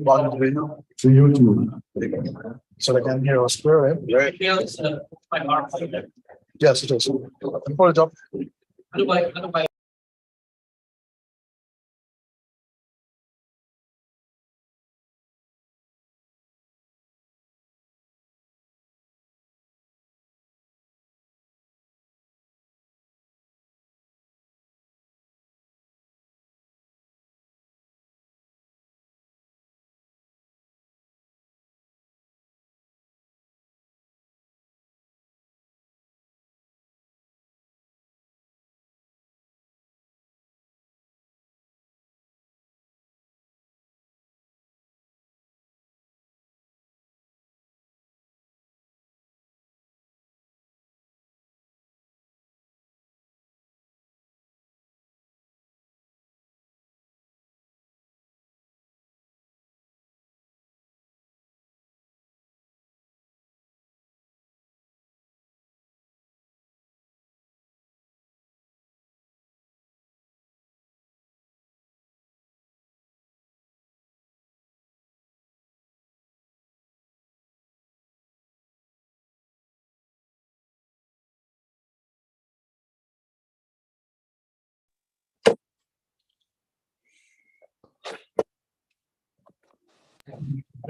Boundary to YouTube. So they can hear us clearly. Yes, it is. Pull it up.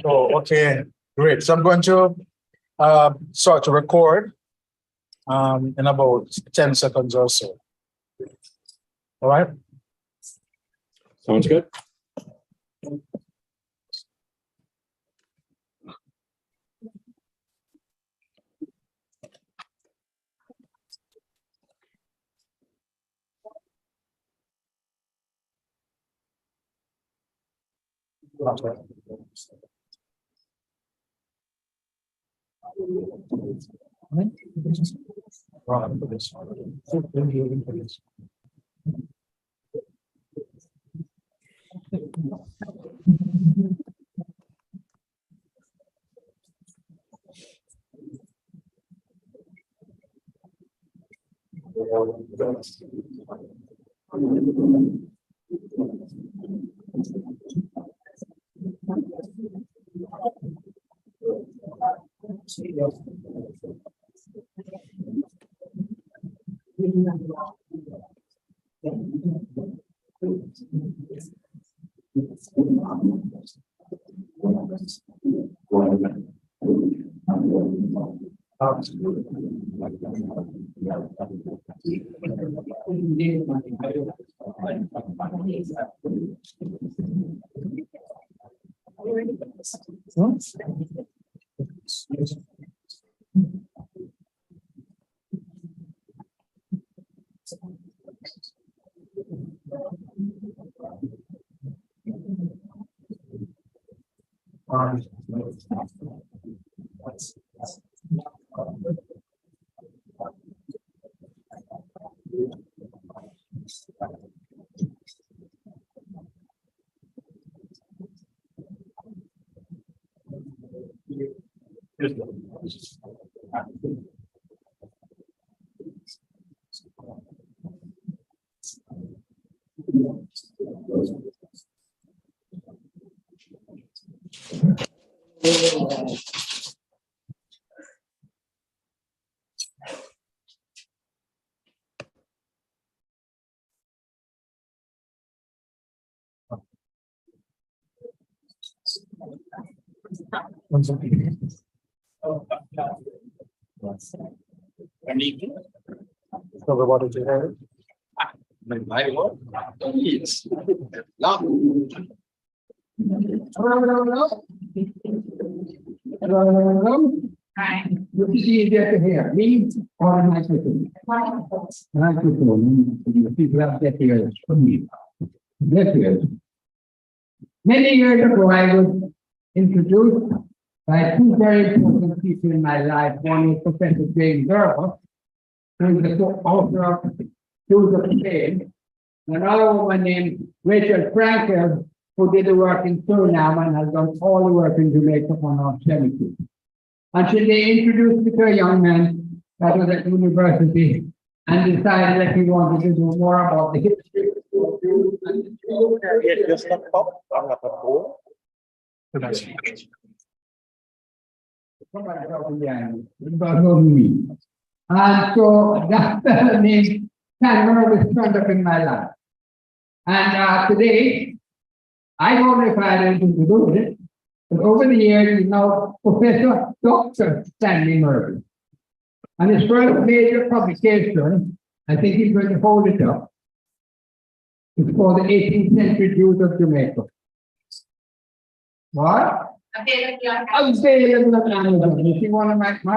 Oh, okay, great. So I'm going to start to record in about 10 seconds or so. All right. Sounds good. Everybody to hear it. Hi. This is easier to hear. Me or microphone? Microphone. People have that ears from me. That ears. Many years ago, I was introduced by two very important people in my life. One is Professor James Mirvis, who is the author of Tools of Change. Another woman named Rachel Frankel, who did the work in Suriname and has done all the work in Jamaica for now 70. Until they introduced me to a young man that was at university and decided that he wanted to do more about the history of the and the Good night. And so that name Tanner was turned up in my life. And today, I don't know if I had anything to do with it, but over the years, he's now Professor Dr. Stanley Mirvis. And his first major publication, I think he's going to hold it up. It's called the 18th Century Jews of Jamaica. What? Available on Amazon. If you want to make my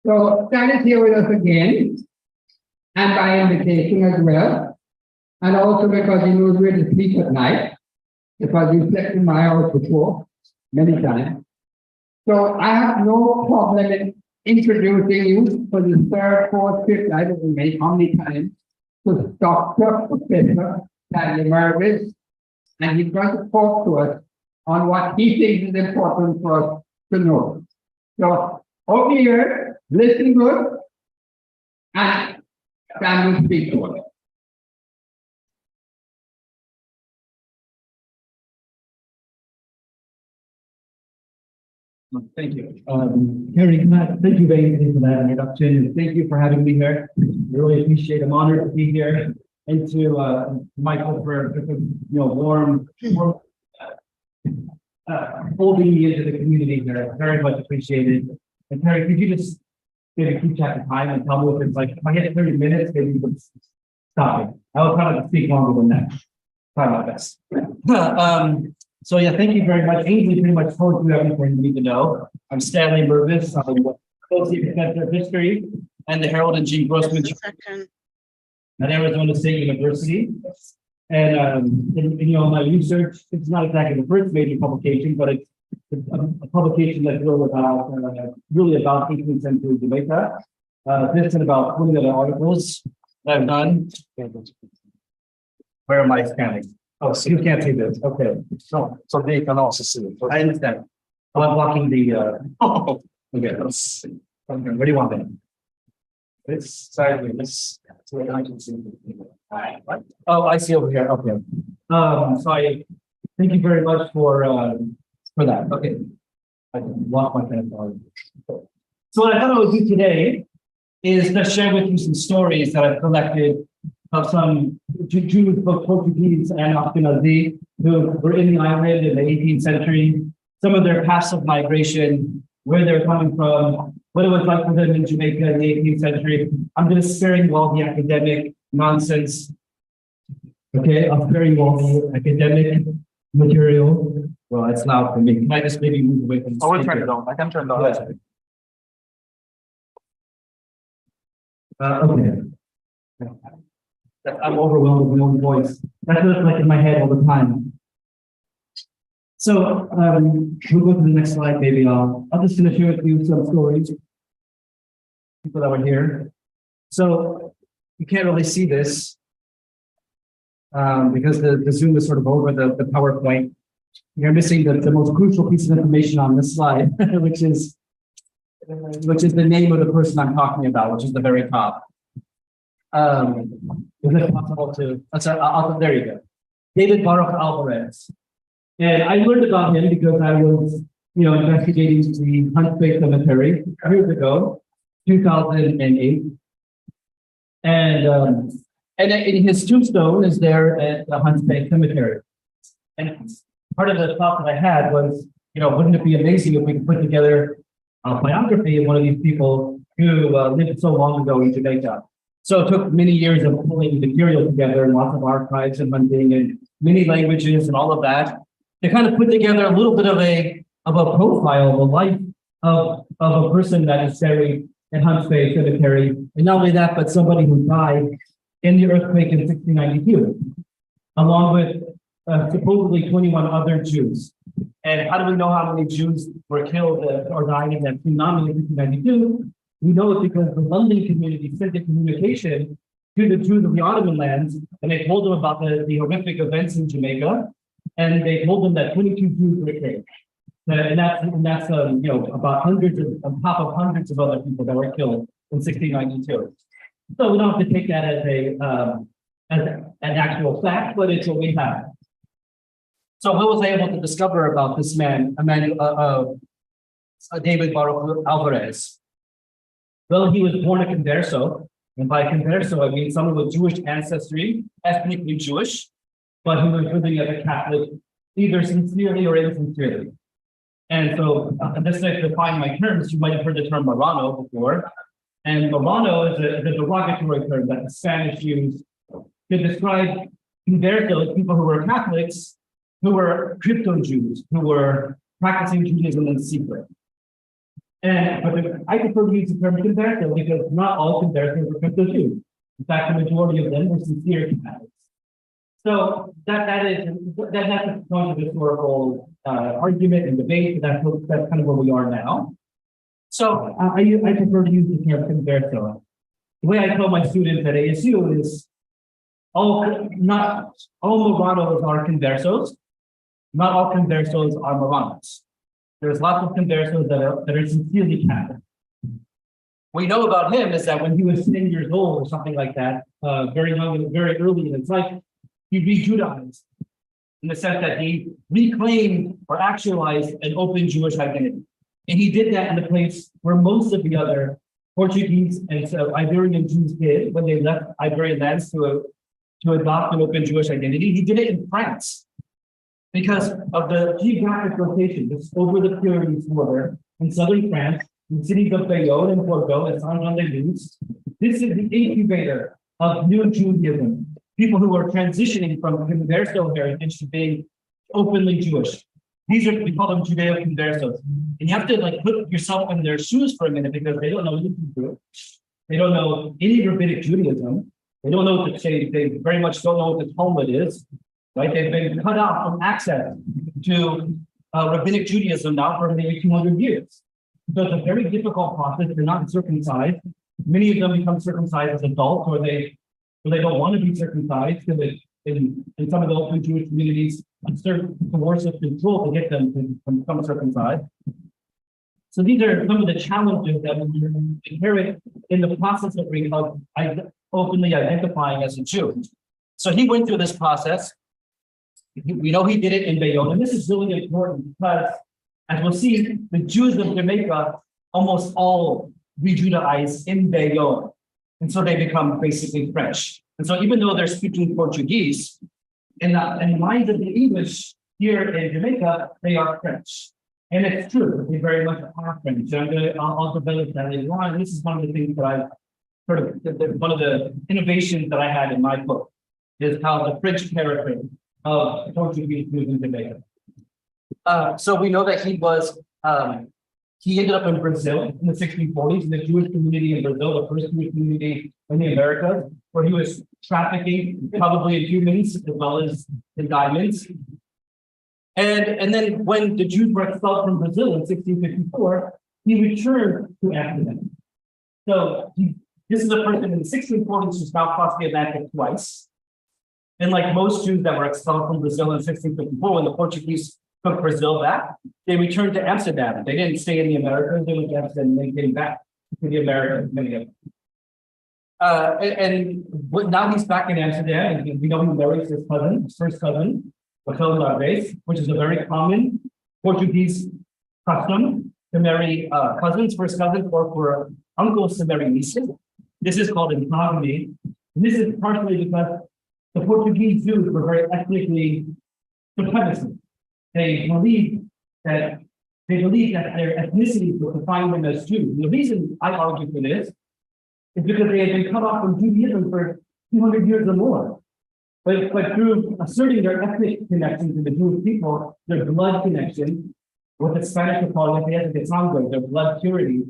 So Stan is here with us again, and by invitation as well, and also because he knows where to sleep at night, because he slept in my house before, many times. So I have no problem in introducing you for the third, fourth, fifth, I don't know how many times, to Dr. Professor Stanley Mirvis, and he's going to talk to us on what he thinks is important for us to know. So over here, listen good, and Stan will speak to us. Thank you. Harry, thank you very much for that introduction. Thank you for having me here. I really appreciate it. I'm honored to be here, and to Michael for warm holding me into the community here. Very much appreciated. And Harry, could you just maybe keep track of time and tell me if it's like, if I hit 30 minutes, maybe you could stop it. I will try to speak longer than that. Try my best. So yeah, thank you very much. Ainsley pretty much told you everything you need to know. I'm Stanley Mirvis. I'm Associate Professor of History and the Harold and G. Grossman at Arizona State University. And my research, it's not exactly the first major publication, but it's a publication that's really about 18th century Jamaica. This and about 20 other articles that I've done. Where am I standing? Oh, so you can't see this. Okay. So they can also see it. I understand. Oh, I'm blocking the okay, let's see. Okay, what do you want then? This sideways. So I can see it. Oh, I see over here. Okay. So I thank you very much for that. Okay. I lost my pen. So what I thought I would do today is to share with you some stories that I've collected of some Jews, both Portuguese and Ashkenazi, who were in the island in the 18th century, some of their passive migration, where they're coming from, what it was like for them in Jamaica in the 18th century. I'm going to spare you all the academic nonsense. Okay, I'm sparing you all the academic material. Well, it's loud for me. Can I just maybe move away from the I will speaker? turn it down. I can turn it down. Okay. I'm overwhelmed with my own voice. That's what it's like in my head all the time. So we'll go to the next slide, maybe. I'm just going to share with you some stories. People that were here. So you can't really see this because the Zoom is sort of over the PowerPoint. You're missing the most crucial piece of information on this slide, which is the name of the person I'm talking about, which is the very top. Is it possible to? There you go. David Baruch Alvarez. And I learned about him because I was, investigating the Hunts Bay Cemetery years ago, 2008. And in his tombstone is there at the Hunts Bay Cemetery. And part of the thought that I had was, wouldn't it be amazing if we could put together a biography of one of these people who lived so long ago in Jamaica? So it took many years of pulling material together and lots of archives and hunting and many languages and all of that to kind of put together a little bit of a profile of a life of a person that is buried in Hunts Bay Cemetery. And not only that, but somebody who died in the earthquake in 1692, along with supposedly 21 other Jews. And how do we know how many Jews were killed or died in that tsunami in 1692? We know it because the London community sent a communication to the Jews of the Ottoman lands, and they told them about the horrific events in Jamaica, and they told them that 22 Jews were killed. And that's about hundreds on top of hundreds of other people that were killed in 1692. So we don't have to take that as as an actual fact, but it's what we have. So what was I able to discover about this man, David Baruch Alvarez? Well, he was born a converso, and by converso, I mean someone with Jewish ancestry, ethnically Jewish, but who was living as a Catholic, either sincerely or insincerely. And so, just to define my terms, you might have heard the term Marrano before. And Marrano is a derogatory term that the Spanish used to describe conversos, people who were Catholics, who were crypto Jews, who were practicing Judaism in secret. But I prefer to use the term converso because not all conversos were crypto Jews. In fact, the majority of them were sincere Catholics. So that's a point of historical argument and debate. That's kind of where we are now. So I prefer to use the term converso. The way I tell my students at ASU is not all Marranos are conversos. Not all conversos are Marranos. There's lots of conversos that are sincerely Catholic. What we know about him is that when he was 10 years old or something like that, very young, very early in his life, he re-Judaized in the sense that he reclaimed or actualized an open Jewish identity. And he did that in the place where most of the other Portuguese and Iberian Jews did when they left Iberian lands to adopt an open Jewish identity. He did it in France because of the geographic location, just over the Pyrenees border in southern France, in cities of Bayonne and Bordeaux and Saint-Jean-de-Luz. This is the incubator of new Judaism. People who are transitioning from converso heritage to being openly Jewish. We call them Judeo-conversos. And you have to put yourself in their shoes for a minute because they don't know anything to it. They don't know any rabbinic Judaism. They don't know what to say. They very much don't know what the Talmud is, right? They've been cut off from access to rabbinic Judaism now for maybe 200 years. So it's a very difficult process. They're not circumcised. Many of them become circumcised as adults, or they don't want to be circumcised because in some of the open Jewish communities, certain coercive control to get them to become circumcised. So these are some of the challenges that we inherit in the process of openly identifying as a Jew. So he went through this process. We know he did it in Bayonne, and this is really important because, as we'll see, the Jews of Jamaica almost all re-Judaize in Bayonne. And so they become basically French. And so even though they're speaking Portuguese, in the minds of the English here in Jamaica, they are French. And it's true, they very much are French. I'll develop that later on. And this is one of the things that I one of the innovations that I had in my book is how the French character of Portuguese Jews in Jamaica. So we know that he ended up in Brazil in the 1640s, in the Jewish community in Brazil, the first Jewish community in the Americas, where he was trafficking probably in humans as well as in diamonds. And then when the Jews were expelled from Brazil in 1654, he returned to Amsterdam. So this is a person in the 1640s who's now crossed the Atlantic twice. And like most Jews that were expelled from Brazil in 1654, when the Portuguese took Brazil back, they returned to Amsterdam. They didn't stay in the Americas, they went to Amsterdam and they came back to the Americas, many of them. Now he's back in Amsterdam, and we know he marries his cousin, his first cousin, which is a very common Portuguese custom to marry cousins, first cousins, or for uncles to marry nieces. This is called enogamy. And this is partially because the Portuguese Jews were very ethnically supremacist. They believed that their ethnicity would define them as Jews. And the reason I argue for this is because they had been cut off from Judaism for 200 years or more. But through asserting their ethnic connection to the Jewish people, their blood connection, what the Spanish would call their blood purity,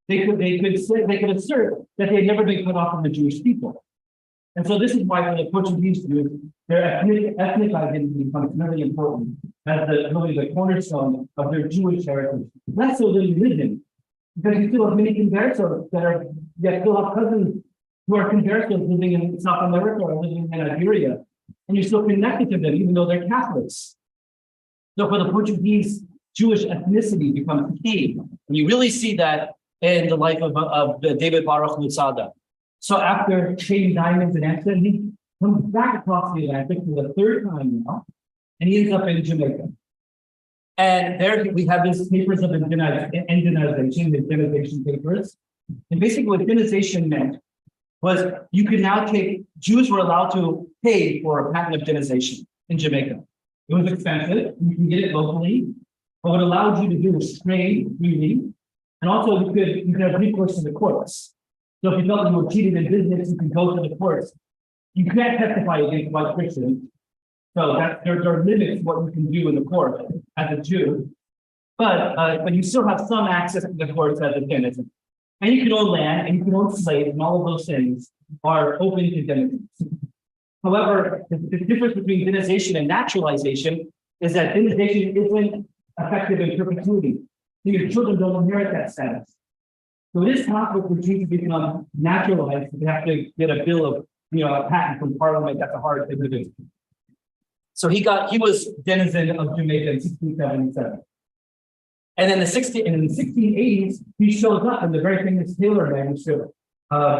they could assert that they had never been cut off from the Jewish people. And so this is why for the Portuguese Jews, their ethnic identity becomes really important as the cornerstone of their Jewish heritage. Less so than religion, because you still have many conversos that still have cousins who are conversos living in South America or living in Nigeria, and you're still connected to them even though they're Catholics. So for the Portuguese, Jewish ethnicity becomes key, and you really see that in the life of David Baruch Lutzada. So after trading diamonds in Amsterdam, comes back across the Atlantic for the third time now, and he ends up in Jamaica. And there we have his papers of indigenization, his denization papers. And basically what denization meant was you could now Jews were allowed to pay for a patent of denization in Jamaica. It was expensive, you can get it locally, but what it allowed you to do was trade freely, and also you could have recourse to the courts. So if you felt you were cheated in business, you could go to the courts. You can't testify against white Christians. So there are limits to what you can do in the court as a Jew. But you still have some access to the courts as a denizen. And you can own land, and you can own slaves, and all of those things are open to denizens. However, the difference between denization and naturalization is that denization isn't effective in perpetuity. So your children don't inherit that status. So it is possible for Jews to become naturalized. They have to get a bill of, a patent from Parliament. That's a hard thing to do. So he was denizen of Jamaica in 1677. And in the 1680s, he shows up in the very famous Taylor manuscript.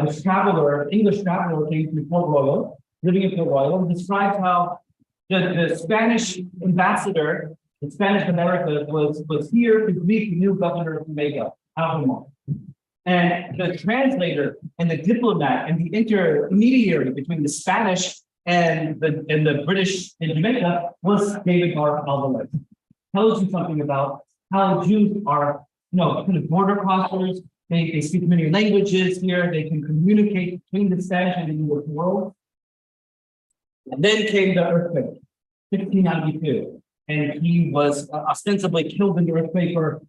This English traveler came to Port Royal, living in Port Royal, and describes how the Spanish ambassador in Spanish America was here to greet the new governor of Jamaica, Altamont. And the translator and the diplomat and the intermediary between the Spanish and the British in Jamaica was David Garth Alvarez. Tells you something about how Jews are, kind of border crossers. They speak many languages here. They can communicate between the Spanish and the English world. And then came the earthquake, 1692, and he was ostensibly killed in the earthquake, or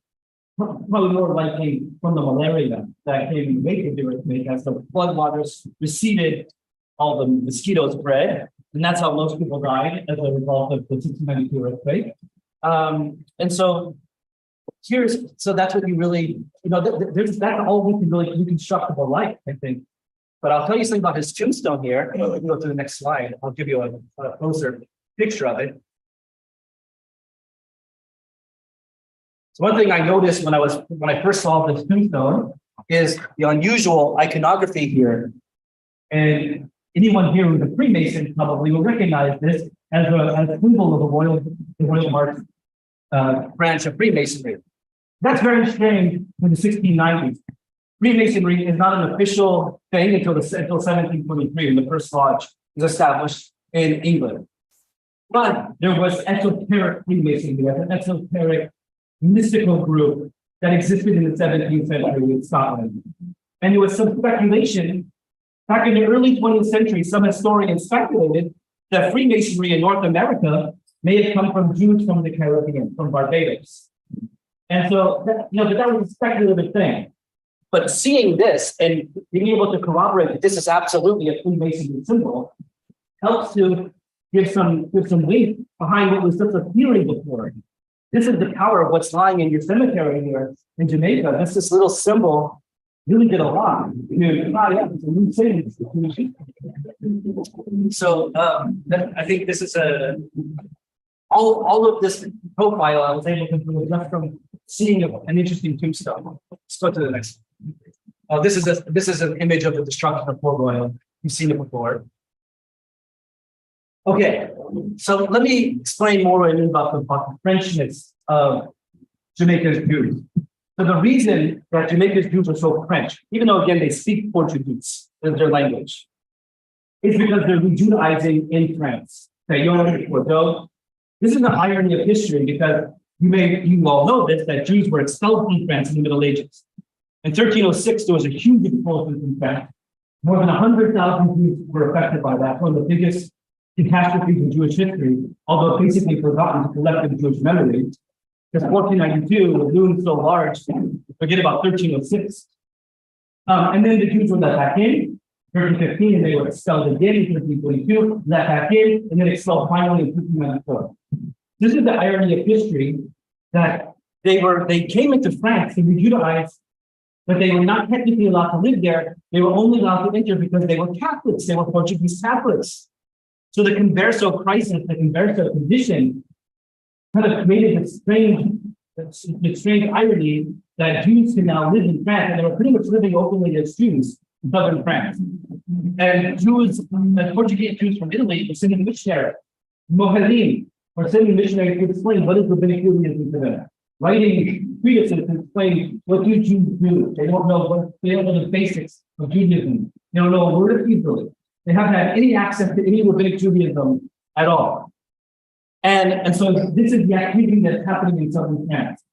probably more likely from the malaria that came in the wake of the earthquake. As the floodwaters receded, all the mosquitoes bred, and that's how most people died as a result of the 1692 earthquake. And so that's what you really, that's all we can really reconstruct of a life, I think. But I'll tell you something about his tombstone here. We can go to the next slide. I'll give you a closer picture of it. So one thing I noticed when I first saw this tombstone is the unusual iconography here. And anyone here who's a Freemason probably will recognize this as a symbol of the Royal March branch of Freemasonry. That's very strange in the 1690s. Freemasonry is not an official thing until 1723, when the first lodge was established in England. But there was esoteric Freemasonry, an esoteric mystical group that existed in the 17th century in Scotland. And there was some speculation back in the early 20th century. Some historians speculated that Freemasonry in North America may have come from Jews from the Caribbean, from Barbados. And so, that was a speculative thing. But seeing this and being able to corroborate that this is absolutely a Freemasonry symbol helps to give some weight behind what was just a theory before. This is the power of what's lying in your cemetery here in Jamaica. That's this little symbol really did a lot. So I think this is all of this profile I was able to do just from seeing an interesting tombstone. Let's go to the next. This is an image of the destruction of Port Royal. You've seen it before. Okay, so let me explain more about the Frenchness of Jamaica's Jews. So the reason that Jamaica's Jews are so French, even though again they speak Portuguese as their language, is because they're Judaizing in France. This is the irony of history, because you all know this, that Jews were expelled from France in the Middle Ages. In 1306, there was a huge expulsion from France. More than 100,000 Jews were affected by that, one of the biggest catastrophes in Jewish history, although basically forgotten to collective Jewish memory. Because 1492 was loomed so large, forget about 1306. And then the Jews were let back in, 1315, and they were expelled again in 1322, let back in, and then expelled finally in 1594. This is the irony of history, that they came into France to be Judaized, but they were not technically allowed to live there. They were only allowed to enter because they were Catholics. They were Portuguese Catholics. So the converso crisis, the converso condition, kind of created this strange irony that Jews can now live in France, and they were pretty much living openly as Jews in southern France. And Jews, Portuguese Jews from Italy were sending missionaries, Mohalim, or sending missionaries to explain what is rabbinic Judaism to them. Writing treatises to explain what do Jews do. They don't know the basics of Judaism. They don't know a word of Hebrew. They haven't had any access to any rabbinic Judaism at all. And so this is the activity that's happening in southern France.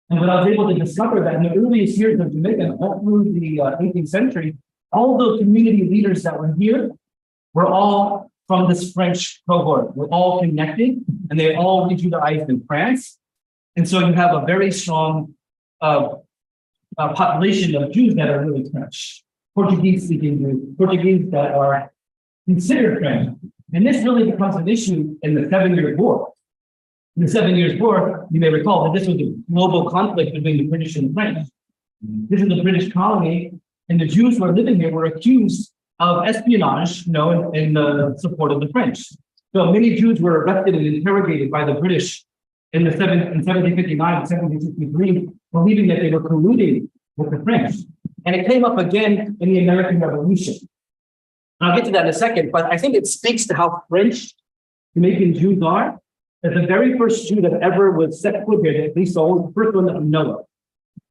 And when I was able to discover that in the earliest years of Jamaica, all through the 18th century, all those community leaders that were here were all from this French cohort. We're all connected, and they all re-Judaized in France. And so you have a very strong population of Jews that are really French, Portuguese-speaking Jews, Portuguese that are considered French. And this really becomes an issue in the 7-Year War. In the 7 Years' War, you may recall that this was a global conflict between the British and the French. This is a British colony, and the Jews who are living here were accused of espionage, in the support of the French. So many Jews were arrested and interrogated by the British in 1759 and 1763, believing that they were colluding with the French. And it came up again in the American Revolution. And I'll get to that in a second, but I think it speaks to how French Jamaican Jews are. That the very first Jew that ever was set foot here, at least the first one that we know of,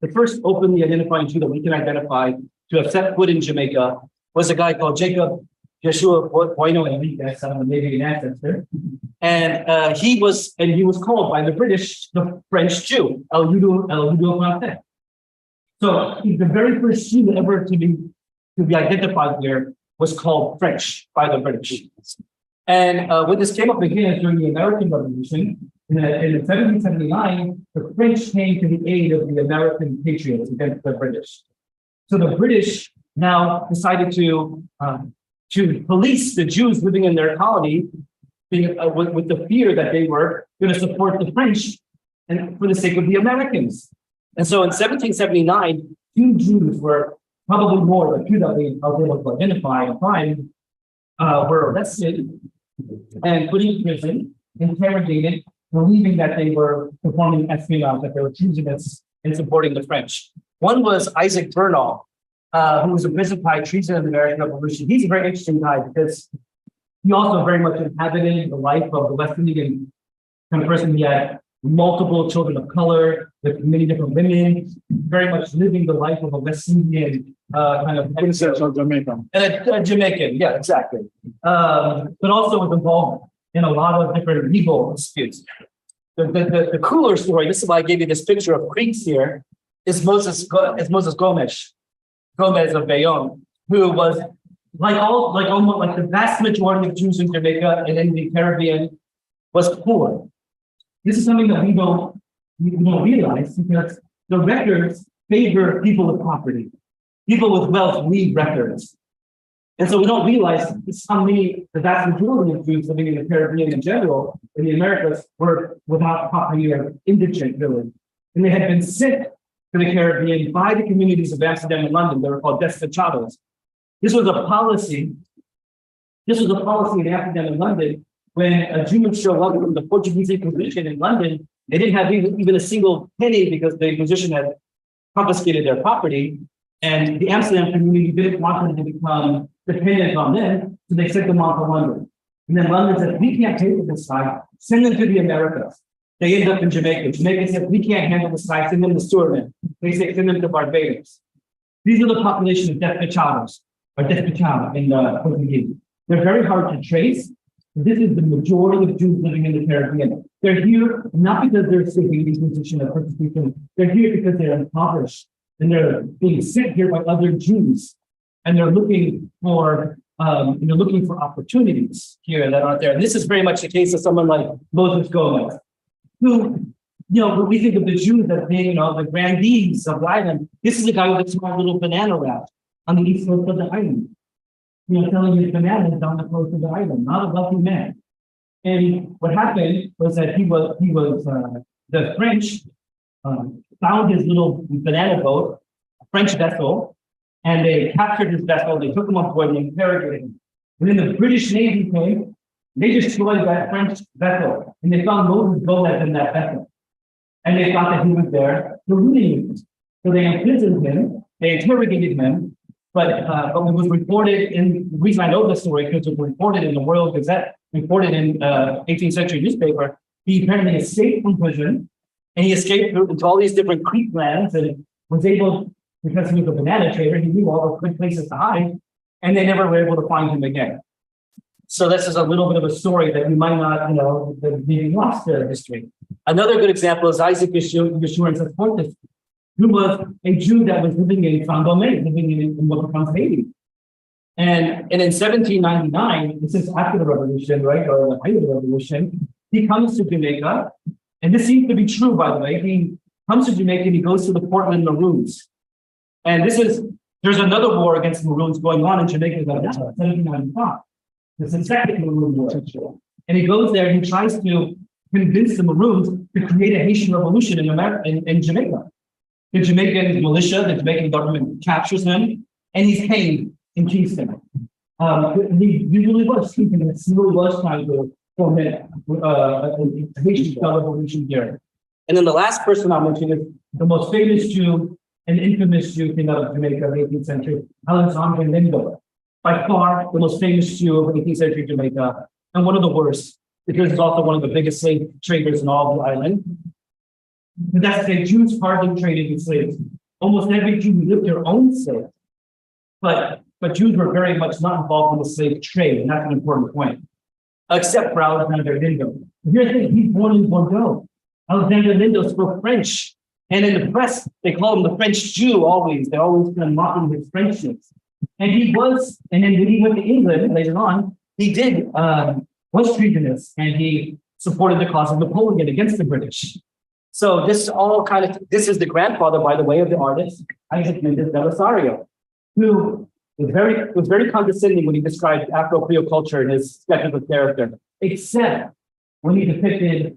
the first openly identifying Jew that we can identify to have set foot in Jamaica was a guy called Jacob Yeshua Bueno Enriquez, maybe an ancestor. And he was called by the British, the French Jew, El Judo Francais. So he's the very first Jew ever to be identified here was called French by the British. And when this came up again during the American Revolution, in 1779, the French came to the aid of the American patriots against the British. So the British now decided to police the Jews living in their colony with the fear that they were going to support the French and for the sake of the Americans. And so in 1779, 2 Jews were probably more than 2 that we were able to identify and find were arrested and put in prison, interrogated, believing that they were performing espionage, that they were choosing us in supporting the French. One was Isaac Bernal, who was imprisoned by treason in the American Revolution. He's a very interesting guy because he also very much inhabited the life of the West Indian kind of person. He had multiple children of color with many different women, very much living the life of a West Indian kind of Jamaican. A Jamaican, yeah, exactly. But also was involved in a lot of different legal disputes. The cooler story, this is why I gave you this picture of creeks here, is Moses Gomez of Bayonne, who was almost like the vast majority of Jews in Jamaica and in the Caribbean was poor. This is something that we don't realize because the records favor people with property. People with wealth read records. And so we don't realize how many, the vast majority of Jews living in the Caribbean in general, in the Americas, were without property or indigent, really. And they had been sent to the Caribbean by the communities of Amsterdam and London. They were called despotados. This was a policy in Amsterdam and London. When a Jew would show up from the Portuguese Inquisition in London, they didn't have even a single penny because the Inquisition had confiscated their property. And the Amsterdam community didn't want them to become dependent on them, so they sent them on to London. And then London said, we can't pay for this guy, send them to the Americas. They end up in Jamaica. Jamaica said, we can't handle this guy, send them to Suriname. They say, send them to Barbados. These are the population of despotados, or despotado in Portuguese. They're very hard to trace. This is the majority of Jews living in the Caribbean. They're here not because they're escaping the Inquisition or persecution. They're here because they're impoverished and they're being sent here by other Jews, and they're looking for opportunities here that aren't there. And this is very much the case of someone like Moses Gomez, who, when we think of the Jews as being, the grandees of the island. This is a guy with a small little banana raft on the east coast of the island. Selling his bananas down the coast of the island, not a wealthy man. And what happened was that the French found his little banana boat, a French vessel, and they captured his vessel, they took him on board and they interrogated him. And then the British Navy came, they destroyed that French vessel, and they found Moses Gomez in that vessel. And they thought that he was there to looting him. So they imprisoned him, they interrogated him, but it was reported in, the reason I know this story, because it was reported in the World Gazette, reported in 18th century newspaper. He apparently escaped from prison, and he escaped into all these different creek lands and was able, because he was a banana trader, he knew all the good places to hide, and they never were able to find him again. So this is a little bit of a story that you might not, that maybe lost their history. Another good example is Isaac Yeshua Portis, who was a Jew that was living in Saint Domingue, living in what becomes Haiti. And in 1799, this is after the revolution, right, or the height of the revolution, he comes to Jamaica, and this seems to be true, by the way. He comes to Jamaica and he goes to the Portland Maroons. And there's another war against Maroons going on in Jamaica, 1795. This is second Maroon War. And he goes there and he tries to convince the Maroons to create a Haitian revolution in Jamaica. The Jamaican militia, the Jamaican government captures him, and he's hanged in Kingston. He really was thinking that he really was trying to foment a Haitian revolution here. And then the last person I'll mention is the most famous Jew and infamous Jew came out of Jamaica in the 18th century, Alexander Lindo. By far the most famous Jew of 18th century Jamaica, and one of the worst, because he's also one of the biggest slave traders in all of the island. But that's the Jews hardly traded in slaves. Almost every Jew lived their own slaves. But Jews were very much not involved in the slave trade, and that's an important point. Except for Alexander Lindo. Here's the thing, he's born in Bordeaux. Alexander Lindo spoke French. And in the press, they call him the French Jew always. They're always kind of mocking his Frenchness. And then when he went to England later on, he was treasonous, and he supported the cause of Napoleon against the British. So this is the grandfather, by the way, of the artist, Isaac Mendes Belisario, who was very condescending when he described Afro-Creole culture in his sketches of character, except when he depicted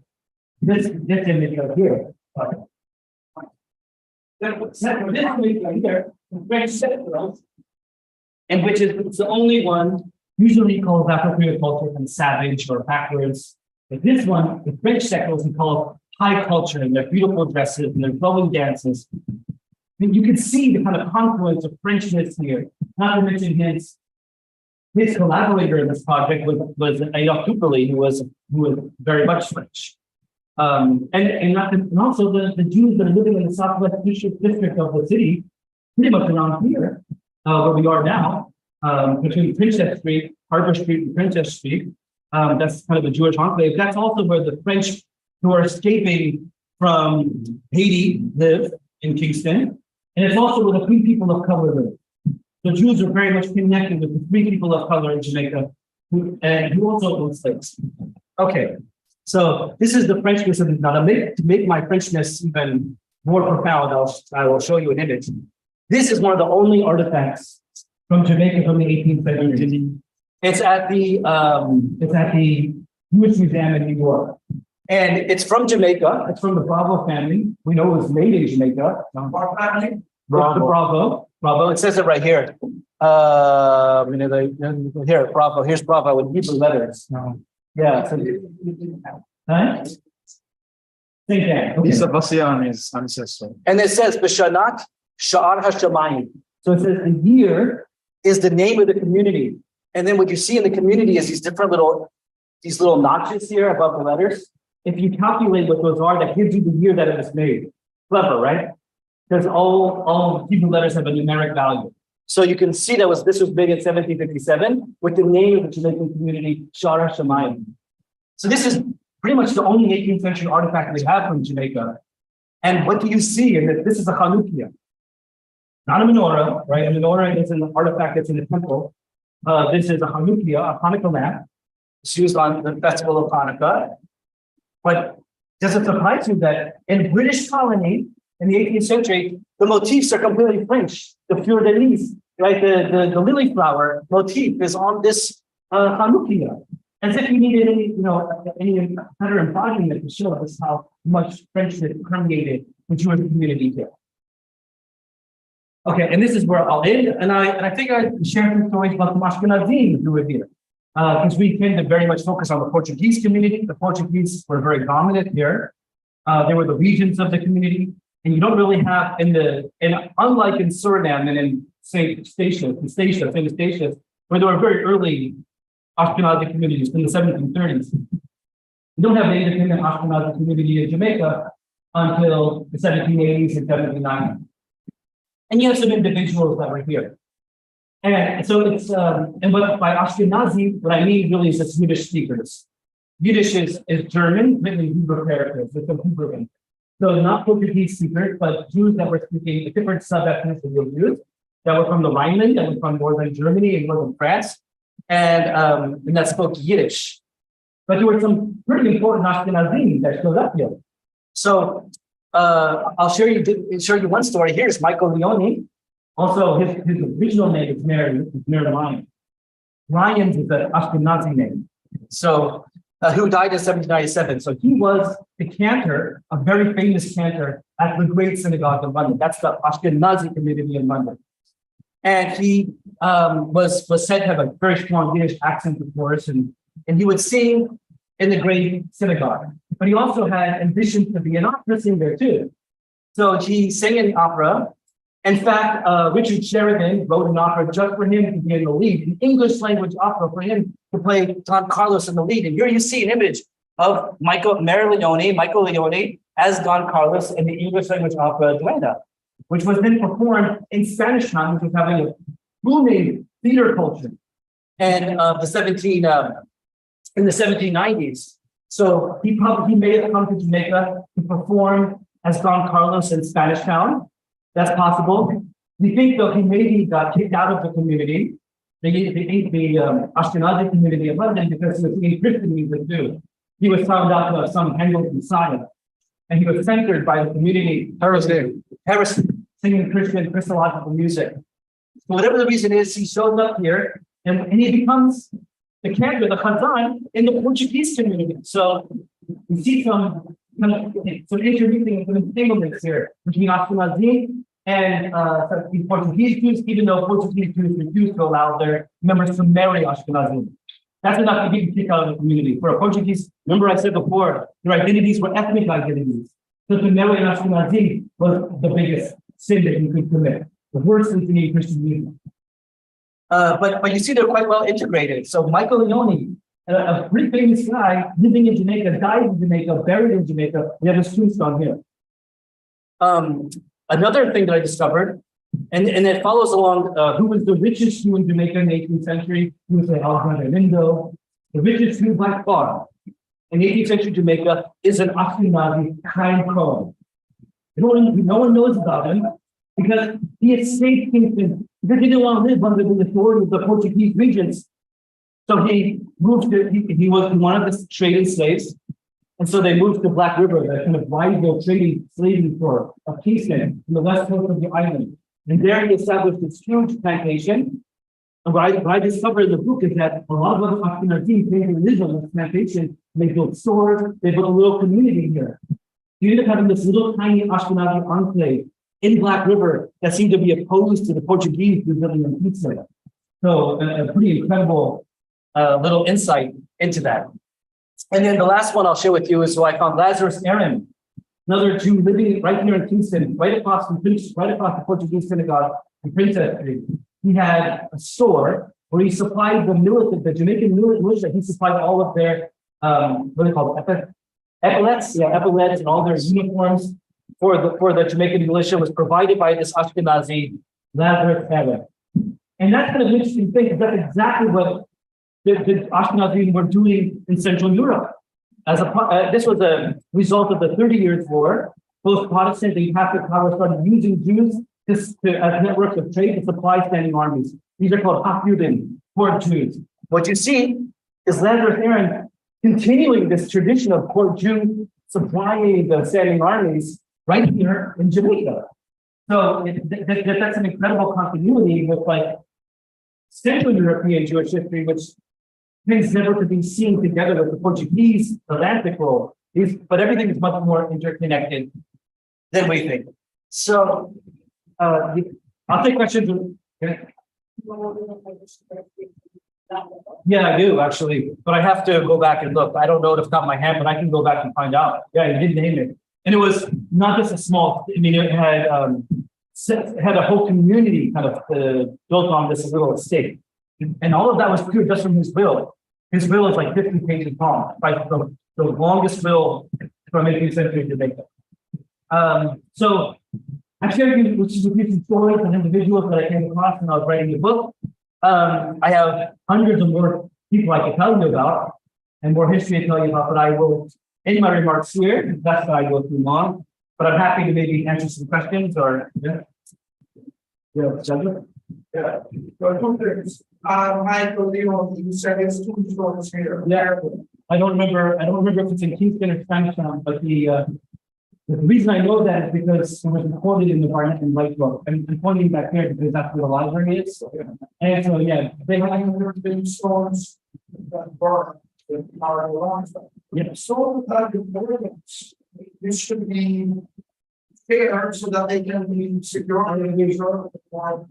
this image right here. Except for this image right here, the French settlers, and which is the only one usually called Afro-Creole culture and savage or backwards. But this one, the French settlers, we call high culture, and their beautiful dresses and their flowing dances. And you can see the kind of confluence of Frenchness here. Not to mention his collaborator in this project was Adolphe Couperly, who was very much French. And also the Jews that are living in the southwest district of the city, pretty much around here, where we are now, between Princess Street, Harbor Street, and Princess Street. That's kind of the Jewish enclave. That's also where the French who are escaping from Haiti live in Kingston. And it's also where the free people of color live. The Jews are very much connected with the free people of color in Jamaica, who also own slaves. Okay, so this is the Frenchness of it. Now, to make my Frenchness even more profound, I will show you an image. This is one of the only artifacts from Jamaica from the 18th century. It's at the Jewish Museum in New York. And it's from Jamaica. It's from the Bravo family. We know it was made in Jamaica. Our family? Bravo. It says it right here. Here, Bravo. Here's Bravo with Hebrew letters. Yeah. Huh? Think that. Okay. Sebastian is ancestor. And it says Bishanat Sha'ar Hashamayim. So it says the year is the name of the community. And then what you see in the community is these little notches here above the letters. If you calculate what those are, that gives you the year that it was made. Clever, right? Because all Hebrew letters have a numeric value. So you can see this was made in 1757 with the name of the Jamaican community, Shara Shamayim. So this is pretty much the only 18th century artifact we have from Jamaica. And what do you see? And this is a Chanukia. Not a menorah, right? A menorah is an artifact that's in the temple. This is a Chanukia, a Hanukkah lamp. It's used on the festival of Hanukkah. But does it surprise you that in British colony in the 18th century, the motifs are completely French? The fleur de lis, right? The lily flower motif is on this Chanukia. As if you needed any better embodiment to show us how much Frenchness permeated the Jewish community here. Okay, and this is where I'll end. And I think I shared some stories about the Ashkenazim who were here. Because we tend to very much focus on the Portuguese community. The Portuguese were very dominant here. They were the regents of the community. And you don't really have unlike in Suriname and in St. Statius, where there were very early Ashkenazi communities in the 1730s. We don't have an independent Ashkenazi community in Jamaica until the 1780s and 1790s. And you have some individuals that were here. And so it's, and what by Ashkenazi, what I mean really is it's Yiddish speakers. Yiddish is German, written in Hebrew characters, with some Hebrew in it. So not Portuguese speakers, but Jews that were speaking a different sub-ethnicity of Jews that were from the Rhineland, that were from northern Germany and northern France, and that spoke Yiddish. But there were some pretty important Ashkenazim that showed up here. So I'll share you one story. Here's Michael Leone. Also, his original name is Mary Ryan. Ryan's is an Ashkenazi name. So who died in 1797. So he was the cantor, a very famous cantor at the Great Synagogue of London. That's the Ashkenazi community in London. And he was said to have a very strong Yiddish accent, of course, and he would sing in the Great Synagogue. But he also had ambitions to be an opera singer too. So he sang in the opera. In fact, Richard Sheridan wrote an opera just for him to be in the lead, an English language opera for him to play Don Carlos in the lead. And here you see an image of Michael Leone as Don Carlos in the English language opera Duenda, which was then performed in Spanish town, which was having a booming theater culture. And in the 1790s. So he made it come to Jamaica to perform as Don Carlos in Spanish town. That's possible. We think, though, he maybe got kicked out of the community, the Ashkenazi community in London, because he was singing Christian music too. He was found out to have some Anglican Messiah, and he was censored by the community. Heresy, singing Christian Christological music. So whatever the reason is, he shows up here, and he becomes the cantor, the Khazan, in the Portuguese community. So we see some intermingling, some entanglements here between Ashkenazi and Portuguese Jews, even though Portuguese Jews refuse to allow their members to marry Ashkenazi. That's enough to get you kicked out of the community. For a Portuguese, remember I said before, their identities were ethnic identities. So to marry an Ashkenazi was the biggest sin that you could commit, the worst sin to need Christian music. But you see, they're quite well integrated. So Michael Leone, a pretty famous guy living in Jamaica, died in Jamaica, buried in Jamaica. We have his tombstone here. Another thing that I discovered, and it follows along, who was the richest Jew in Jamaica in the 18th century? He was Alexander Lindo. The richest Jew by far in 18th century Jamaica is an Ashkenazi Chaim Cohen. No one knows about him because he escaped Kingston because he didn't want to live under the authority of the Portuguese regents. So he moved to, he was one of the trading slaves. And so they moved to Black River, that kind of rival trading slavery port of Kingston, on the west coast of the island. And there he established this huge plantation. And what I discovered in the book is that a lot of other Ashkenazi came to live on this plantation. They built stores, they built a little community here. You end up having this little tiny Ashkenazi enclave in Black River that seemed to be opposed to the Portuguese Brazilian pizza. So a pretty incredible little insight into that. And then the last one I'll share with you is who I found, Lazarus Aaron, another Jew living right here in Kingston, right across the Portuguese synagogue in Princess Street. He had a store where he supplied the Jamaican militia. He supplied all of their what are they called? Epaulets, epaulets, and all their uniforms for the Jamaican militia was provided by this Ashkenazi Lazarus Aaron. And that's kind of an interesting thing, because that's exactly what the Ashkenazim were doing in Central Europe. This was a result of the 30 Years' War. Both Protestant and Catholic powers started using Jews as networks of trade to supply standing armies. These are called Hafjuden, court Jews. What you see is Lazarus Aaron continuing this tradition of court Jew supplying the standing armies right here in Jamaica. So that's an incredible continuity with like Central European Jewish history, which tends never to be seen together with the Portuguese Atlantic role. But everything is much more interconnected than we think. So I'll take questions. Yeah, I do actually, but I have to go back and look. I don't know it off the top of my head, but I can go back and find out. Yeah, you did name it. And it was not just a small, I mean, it had had a whole community kind of built on this little estate. And all of that was pure just from his will. His will is like 50 pages long, right? The longest will from 18th century Jamaica. So I shared with you some stories and individuals that I came across when I was writing the book. I have hundreds of more people I can tell you about and more history to tell you about, but I will end my remarks here, because that's why I go too long. But I'm happy to maybe answer some questions or Chandra? Yeah. Michael, you said it's two stories here. Yeah, I don't remember if it's in Kingston or Spanish Town, but the reason I know that is because it was recorded in the Barnett and White book. I'm pointing back here because that's where the library is. And so, yeah, they have been storms that burned the power lines. Yeah. So the buildings, this should be fair so that they can be secure.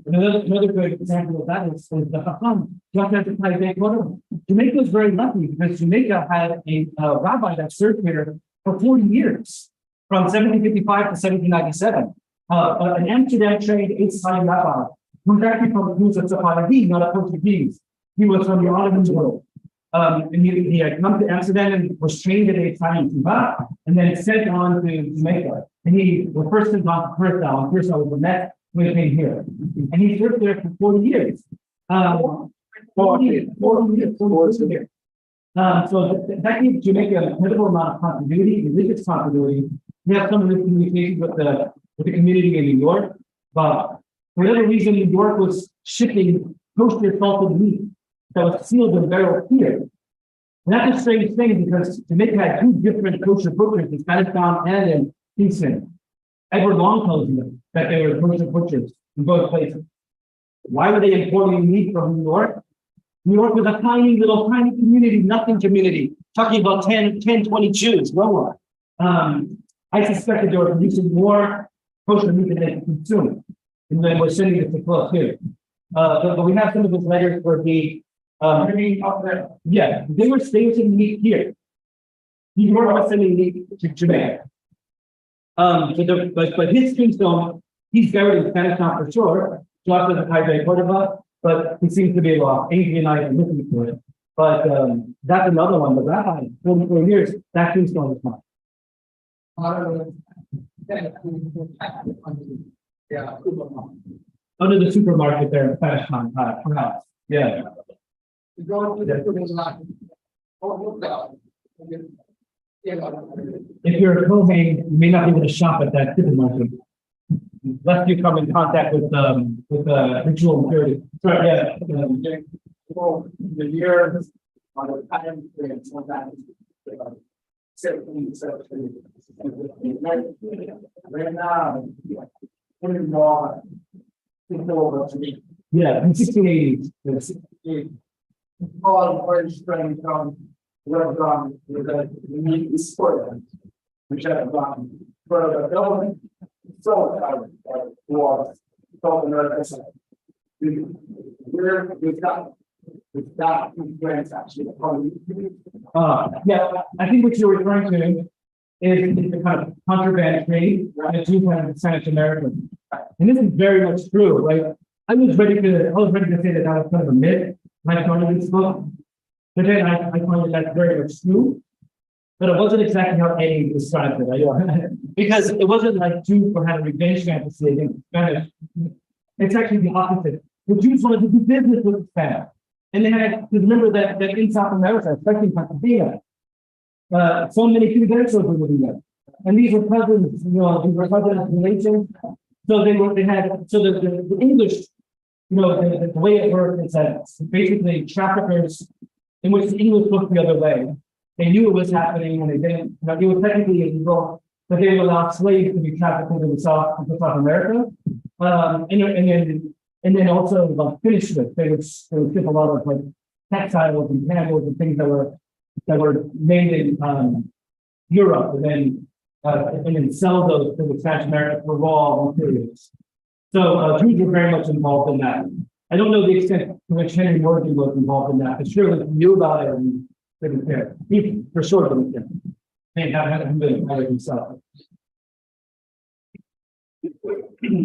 Another great example of that is the Hacham. Jamaica was very lucky because Jamaica had a rabbi that served here for 40 years, from 1755 to 1797. An Amsterdam trained Italian rabbi who's actually who's a Sephardi, not a Portuguese. He was from the Ottoman world. And he had come to Amsterdam and was trained at Italian Cuba and then sent on to Jamaica. And he was first sent on to Curacao, and Curacao was the next when he came here. And he served there for 40 years. 40 years. So that gives Jamaica an incredible amount of continuity, religious continuity. We have some of the communications with the community in New York, but for whatever reason, New York was shipping kosher salted meat that was sealed and barreled here. And that's a strange thing because Jamaica had two different kosher butchers in Spanish Town and in Kingston. Edward Long tells you that they were kosher butchers in both places. Why were they importing meat from New York? New York was a tiny community, nothing community, talking about 10, 20 Jews, no one. I suspect that they were producing more kosher meat than they could consume. And then we're sending it to close here. But we have some of those letters where yeah, they were sending meat here. New York was sending meat to Jamaica. But his tombstone, he's buried in Spanish Town for sure, just as a Hydrate Cordova, but he seems to be lost. Adrian and I are looking for it. But that's another one. The rabbi, 44 years, that tombstone is mine. Yeah. Under the supermarket there in Spanish Town, perhaps. Yeah. You go to the line. Oh, God. If you're a Kohen, you may not be able to shop at that supermarket. Unless you come in contact with ritual impurity. Sorry, yeah. Well, the year on the time frame, sometimes. Right now, putting more people over to me. Yeah, in 1680s. All very strange from what gone with the need sport, which have gone for the government. So was South America. We've got grants actually. Yeah, I think what you're referring to is the kind of contraband trade that you have in Spanish America. And this is very much true, right? I was ready to say that was kind of a myth when I started this book. But then I find that that's very much true. But it wasn't exactly how Eddie described it. Because it wasn't like Jews were having revenge fantasy against Spanish. It's actually the opposite. The Jews wanted to do business with the Spanish. And they had to remember that in South America, especially in Pasadena, so many Cubanos were doing that. And these were cousins, these were cousins relations. So the English, the way it worked is that basically traffickers, in which the English looked the other way. They knew it was happening and they didn't, it was technically illegal, but they allowed slaves to be trafficked into South America. And then also finished with, they would ship a lot of like textiles and candles and things that were made in Europe and then sell those to the Spanish America for raw materials. So Jews were very much involved in that. I don't know the extent to which Henry Morgan was involved in that, but surely he knew about it and didn't care. He for sure didn't care. May not have been involved himself.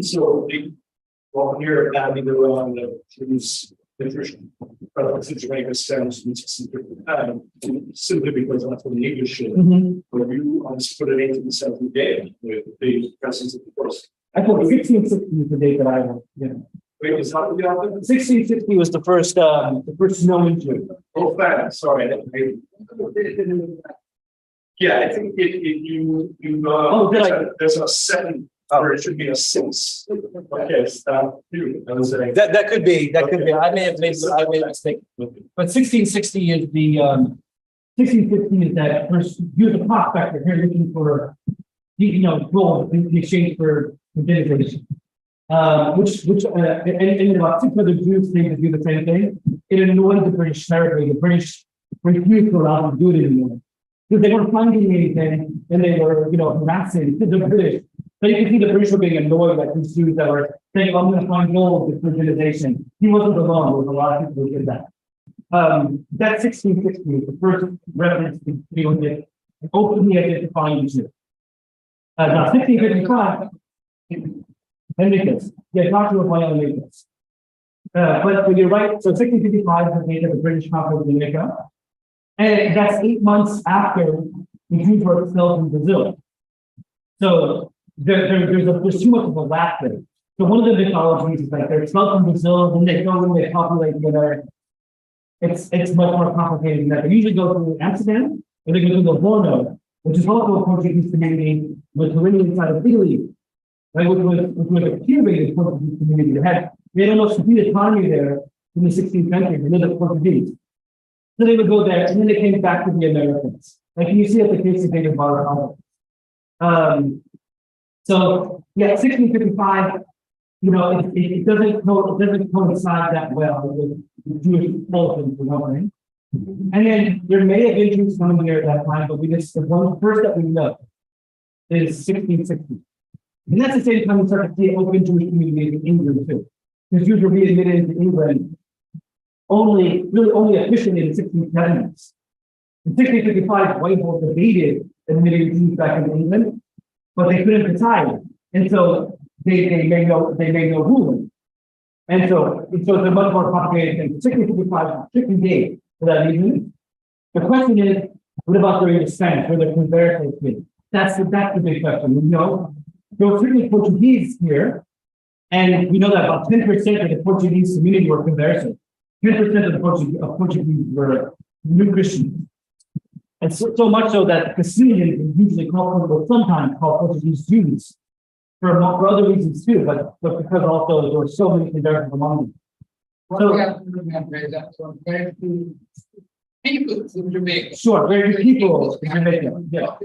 So, well, here, having the wrong, use nutrition. But since Jamaica stands simply because that's what the English should. When you put it into the 7th day with the presence of the force. I thought 1660 was the date that I have. Yeah. Wait, is that what you have? 1660 was the first snow in June. Oh, fair, sorry. Yeah, I think Oh, did I? there's a 7, or it should be a 6. Okay, That could be. I may have made a mistake. But 1660 is the 1660 is that first. You're the prospector here looking for, gold in exchange for divination. Which and about 6 other Jews seem to do the same thing. It annoyed the British terribly. The British refused to allow them to do it anymore because they weren't finding anything, and they were, harassing the British. So you can see the British were being annoyed by these Jews that were saying, "I'm going to find gold with divination." He wasn't alone. There was a lot of people who did that. That 1660 is the first reference to people get openly identifying Jews. Now 1655. Enriquez. Yeah, talk to my own Enriquez. But you're right, so 1655 is the date of the British conquest of Jamaica. And that's 8 months after the Jews were expelled from Brazil. So there's too much of a lap there. So one of the mythologies is like they're expelled from Brazil, then they go and they populate the America. It's much more complicated than that. They usually go through Amsterdam, and they go through the Borno, which is also a Portuguese community with the Mediterranean side of Italy. Right, which was a curated Portuguese community. They had almost complete autonomy there in the 16th century. They lived as Portuguese. So they would go there, and then they came back to the Americans. Like you see at the case of David Barr. So yeah, 1655. It doesn't coincide that well with the Jewish expulsion for one thing. And then there may have been Jews coming here at that time, but the one first that we know is 1660. And that's the same time we start to see open Jewish communities in England too. Because Jews were readmitted into England only officially in the 1670s. In 1655, Whitehall debated admitting Jews back into England, but they couldn't decide. And so they made no ruling. And so it's a much more complicated thing. 1655 is a tricky date for that reason. The question is, what about during the Spanish, where the conversos? That's the big question. There were certainly Portuguese here, and we know that about 10% of the Portuguese community were conversos. 10% of the Portuguese were new Christians. And so much so that the Castilians usually sometimes call Portuguese Jews for other reasons too, but because also there were so many conversions among them. What we have to remember is that some very few people in Jamaica. Sure, very few people in Jamaica. Yeah.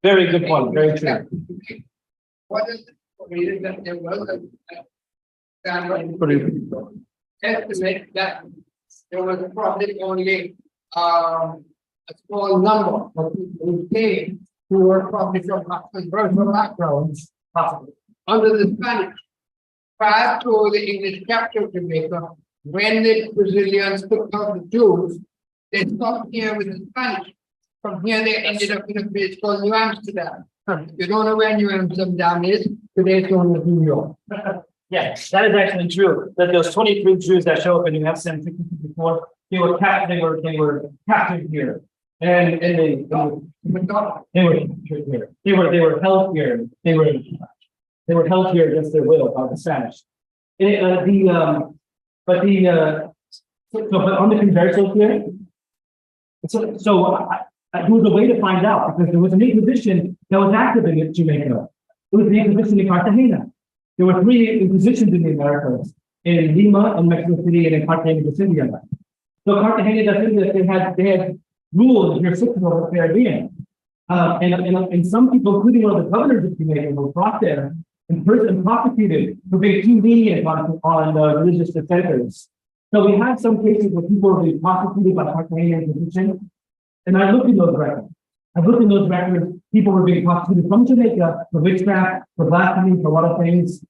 Very good point. Very true. What is the reason that there was a estimate that there was probably only a small number of people who came who were probably from controversial backgrounds, possibly under the Spanish. Prior to the English capture of Jamaica, when the Brazilians took out the Jews, they stopped here with the Spanish. From here, they ended up in a place called New Amsterdam. You don't know where New Amsterdam is, today it's known as New York. Yes, that is actually true. That those 23 Jews that show up in New Amsterdam in 1654, they were captured here, and they were captured here. They were held here. They were held here against their will by the Spanish. But on the conversos here, there was a way to find out because there was an Inquisition that was active in Jamaica. It was the Inquisition in Cartagena. There were 3 Inquisitions in the Americas, in Lima, in Mexico City, and in Cartagena de India. So Cartagena de India, they had ruled the jurisdiction over the Caribbean. And some people, including one of the governors of Jamaica, were brought there and prosecuted for being too lenient on religious dissenters. So we have some cases where people were being prosecuted by Cartagena Inquisition. And I looked in those records. People were being prosecuted from Jamaica for witchcraft, for blasphemy, for a lot of things.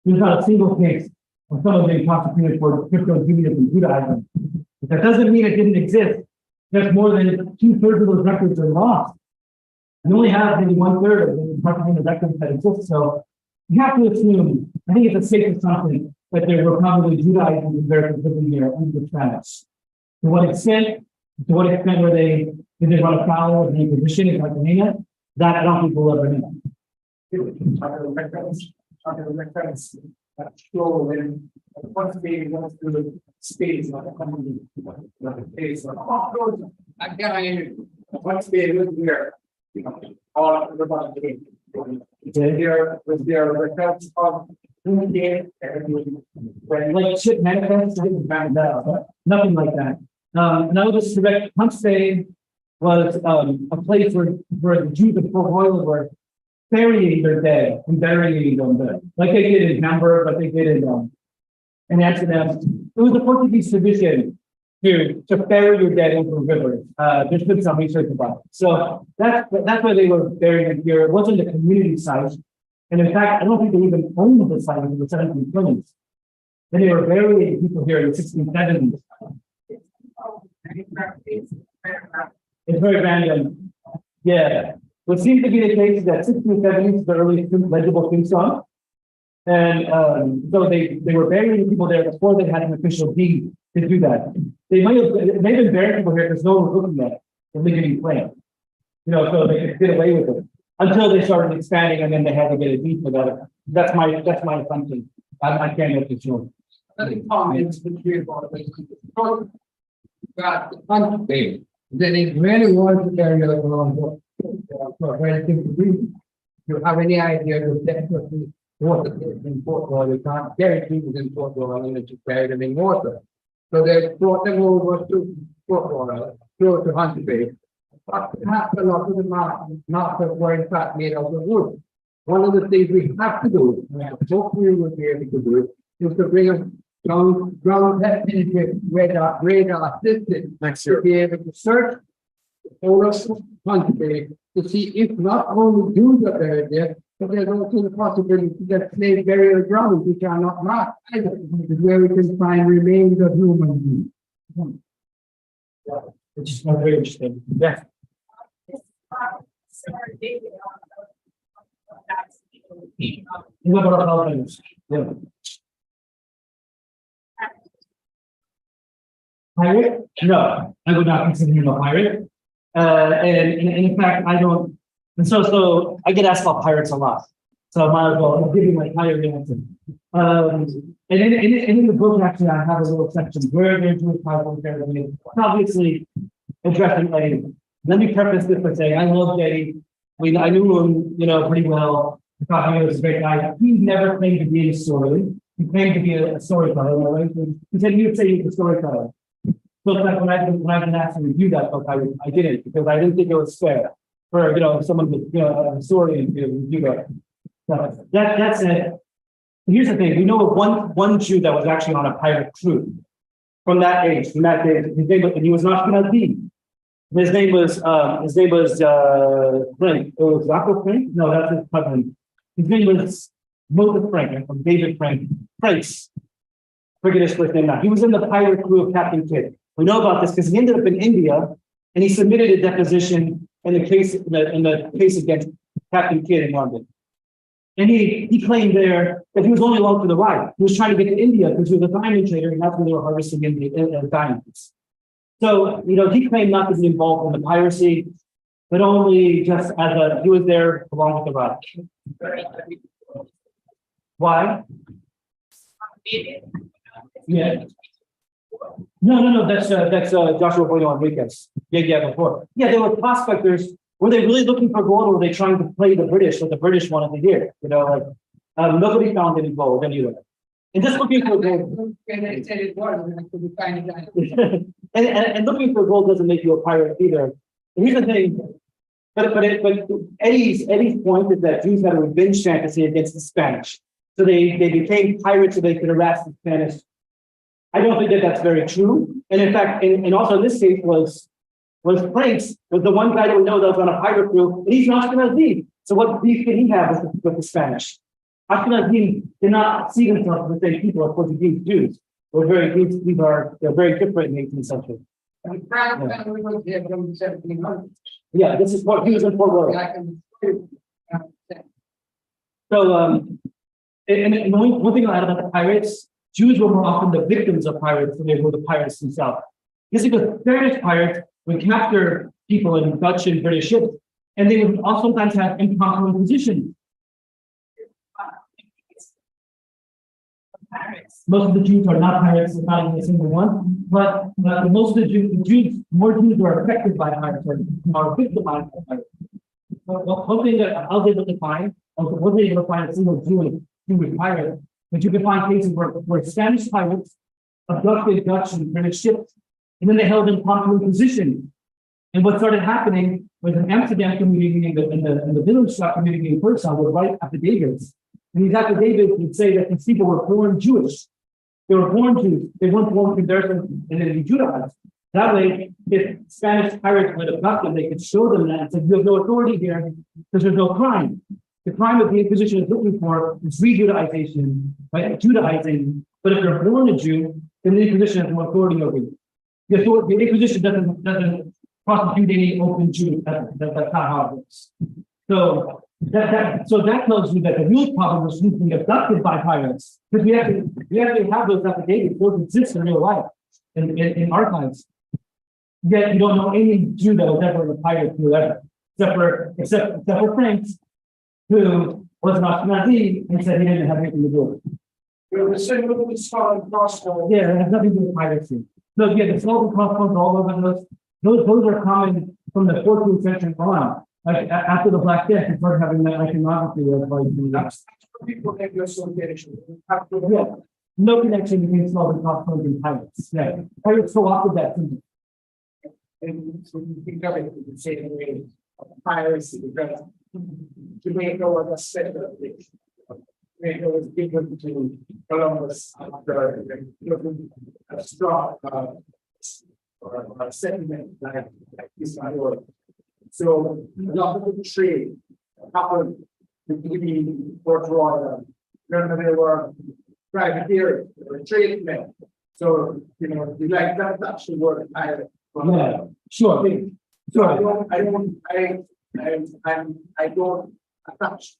There's not a single case of someone being prosecuted for crypto-Judaism, Judaism. But that doesn't mean it didn't exist. Just more than 2/3 of those records are lost. You only have maybe 1/3 of the Carthaginian records that exist, so you have to assume, I think it's a safe assumption, that there were probably Judaizers and Americans living here under the Spanish. To what extent did they run afoul of the Inquisition in Cartagena? That I don't think we'll ever know. Show when once they went to the space, like a company, like a space, like, oh, I can't, once they went there, all everybody. There was their records of who did everything. Like shit manifests, I didn't find that, but nothing like that. And I was just correct, Hunts Bay was a place where the Jews of Port Royal were burying their dead and burying them there, like they did in Hamburg, like they did in Amsterdam. It was a Portuguese tradition to bury your dead into a river. There's been some research about it. So that's why they were burying it here. It wasn't a community site. And in fact, I don't think they even owned the site in the 1720s. Then they were burying people here in the 1670s. It's very random. Yeah. What seems to be the case is that 1670s is the earliest legible tombstone. And so they were burying people there before they had an official deed to do that. They may have been burying people here because no one was looking at it, the legally planned. You know, so they could get away with it until they started expanding, and then they had to get a deed for that. That's my assumption. I can't know for sure. I think Tom is the tree about it. Got the fun thing. Then it really was to carry along. Very simple reason. You have any idea of definitely water in Port Royal, you can't carry people in Port Royal and to carry them in water. So they brought them over to Port Royal, close to Hunter Bay. But perhaps a lot of the markers were in fact made out of wood. One of the things we have to do, hopefully we'll be able to do it, is to bring a ground penetrating radar assisted to be able to search all of Hunter Bay to see if not only Jews are buried there, but there's also the possibility that slave burial grounds which are not marked either, where we can find remains of human beings. Which is very interesting. Yeah. Yeah. Pirate? No, I would not consider him a pirate. And in fact, I don't. And so I get asked about pirates a lot. So I might as well give you my pirate answer. And in the book, actually, I have a little section where there's Jewish pirates there. Obviously, addressing Eddie. Let me preface this by saying I love Eddie. I knew him, pretty well. I thought he was a great guy. He never claimed to be a historian. He claimed to be a storyteller. Right? He said he would say he was a storyteller. So like when I've been asked to review that book, I didn't because I didn't think it was fair for someone with a historian to review that. So that said, here's the thing: we know of one Jew that was actually on a pirate crew from that day. His name was, and he was not Ashkenazi. His name was Frank. It was Jacob Frank. No, that's his cousin. His name was Moses Frank, from David Frank. Franks. Forget his first name now. He was in the pirate crew of Captain Kidd. We know about this because he ended up in India and he submitted a deposition in the case against Captain Kidd in London. And he claimed there that he was only along for the ride. He was trying to get to India because he was a diamond trader and that's where they were harvesting diamonds. So, he claimed not to be involved in the piracy, but only just he was there along with the ride. Why? Yeah. No. That's Joshua Bueno Enriquez. Before. Yeah, they were prospectors. Were they really looking for gold, or were they trying to play the British what the British wanted to hear? Nobody found any gold anywhere. And just looking for gold. and looking for gold doesn't make you a pirate either. And here's the thing. But Eddie's point is that Jews had a revenge fantasy against the Spanish. So they became pirates so they could harass the Spanish. I don't think that that's very true. And in fact, and also in this case was Franks was the one guy that we know that was on a pirate crew, and he's an Ashkenazi. So what beef did he have with the Spanish? Ashkenazi did not see themselves as the same people as Portuguese Jews. They're very different in the 18th century. And France family was here from the 1700s. Yeah, this is what he was in Fort Royal. I can. So, and one thing I'll add about the pirates, Jews were more often the victims of pirates than they were the pirates themselves. This is because Spanish pirates would capture people in Dutch and British ships, and they would also sometimes have improper inquisition. Most of the Jews are not pirates, not even a single one, but most of the Jews, more Jews are affected by pirates or are victimized by pirates. One thing that I was able to find, I wasn't able to find a single Jewish pirate, but you can find cases where Spanish pirates abducted Dutch and British ships, and then they held them in inquisition. And what started happening was an Amsterdam community in the village shop community in Curacao would write affidavits. And these affidavits would say that these people were born Jewish. They were born Jews. They weren't born converted and then Judaized. That way, if Spanish pirates would abduct them, they could show them that and say, you have no authority here because there's no crime. The crime that the Inquisition is looking for is re-Judaization, right? Judaizing. But if you're born a Jew, then the Inquisition has no authority over you. The Inquisition doesn't prosecute any open Jews. That's not how it works. So that tells you that the real problem was being abducted by pirates. Because we actually have those affidavits, those exist in real life, in archives. Yet you don't know any Jew that was ever a pirate whoever, except for Franks, who was an Ashkenazi and said he didn't have anything to do with it. We're the same with the skull and crossbones. Yeah, it has nothing to do with piracy. So yeah, the skulls and crossbones all over those are common from the 14th century on. Like after the Black Death, you start having that iconography of like That's for people that do association. yeah, no connection between skulls and crossbones and pirates. Yeah, pirates so often that symbol. And so you think of it the same way of piracy, because Jamaica was a settler place. Jamaica was given to Columbus after a strong or settlement like this one. So a lot of the trade happened between Fort Royal. Remember, they were privateers, they were tradesmen. So, you know, you like that's actually word pirate. Yeah, sure. So I don't attach.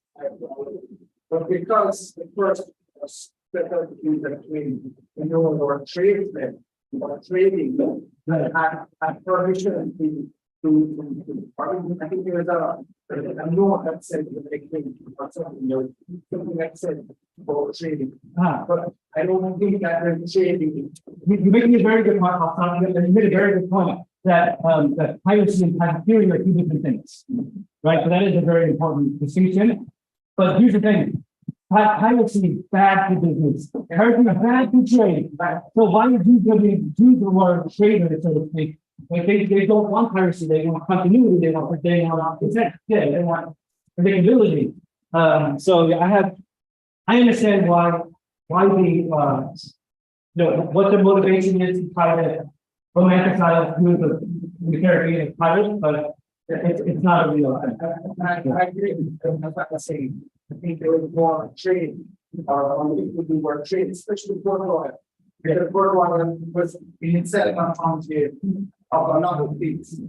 But because the first was better between or tradesmen or trading that had permission to I think there was a law that said that they came or something that said for trading. But I don't think that they're trading. You're making a very good point, Hassan. You made a very good point that that piracy and privateering are two different things, right? So that is a very important distinction. But here's the thing: piracy is bad for business. Piracy is bad for trade. So why would you do the word trader, so to speak? Like they don't want piracy. They want continuity. They want consent. Yeah, they want predictability. So yeah, I understand why what the motivation is to try to romanticize the Caribbean as pirate, but it's not a real thing. I agree with that's what I'm saying. I think there was more trade on people who were trading, especially Port Royal. Because Port Royal was in itself on frontier of a lot of things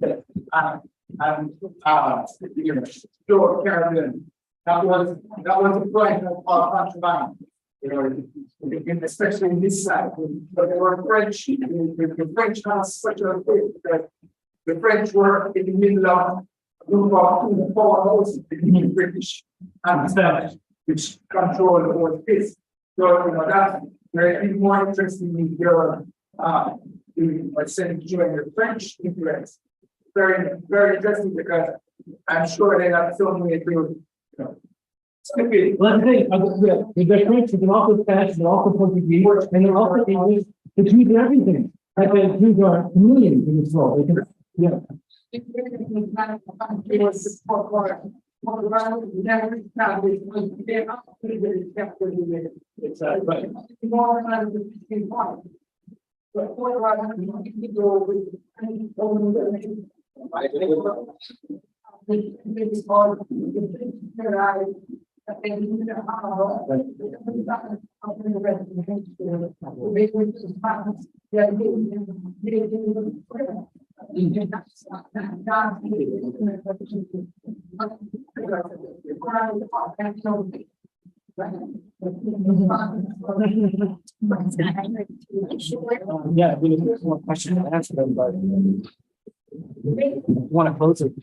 and pure Caribbean. That was the point of contraband. You know, especially in this side, but there were French. The French has such a thing that the French were in the middle of the powerhouse between the British and the Spanish, which controlled the whole space. So you know that's very more interesting in your during the French influence. Very, very interesting because I'm sure they have so many to stupid. Well, that's the thing. They're French, they're also Spanish, they're also Portuguese, and they're also English. The Jews are everything. Like the Jews are chameleons in this world. They can, yeah. Yeah, we have more questions to ask them, but want to close it.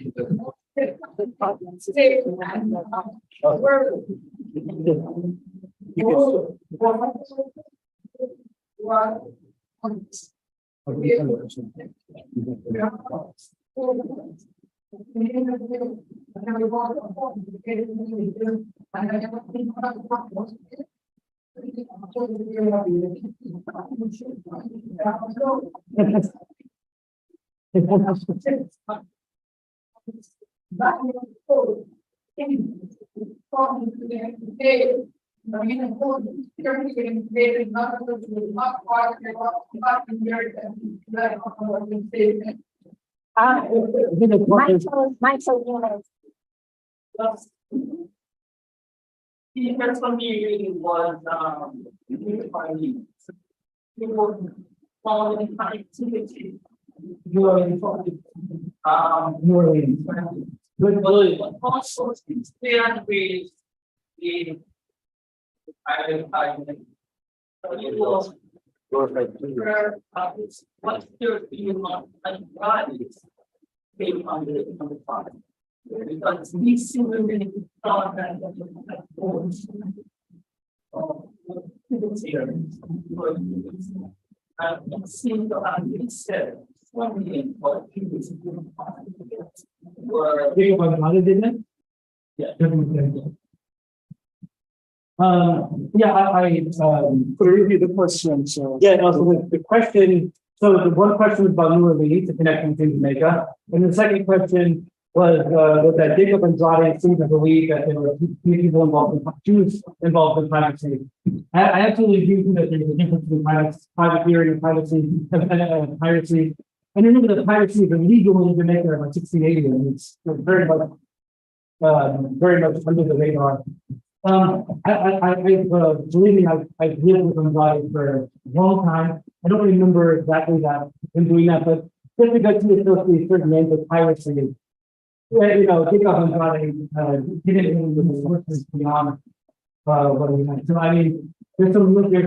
The first one really was, people following connectivity. New Orleans. New Orleans. Good ability. Also, there is the. What's their view on bodies? Based on the body. Because we see women thought that. It seemed to have been said, wondering what he was doing. Or Do you want another, didn't it? Yeah. Yeah, Could you repeat the question? So. yeah, no, so the question, so the one question was about New Orleans, the connection to Jamaica. And the second question was that Jacob Andrade seemed to believe that there were people involved in Jews involved in privacy. I absolutely do that there's a difference between privateering and privacy and piracy. And remember that piracy is illegal in Jamaica in 1680, and it's very much under the radar. Believe me, I've lived with Andrade for a long time. I don't remember exactly that in doing that, but just because he associates certain names with piracy, Jacob Andrade didn't really workers beyond what we had. So I mean, there's a little bit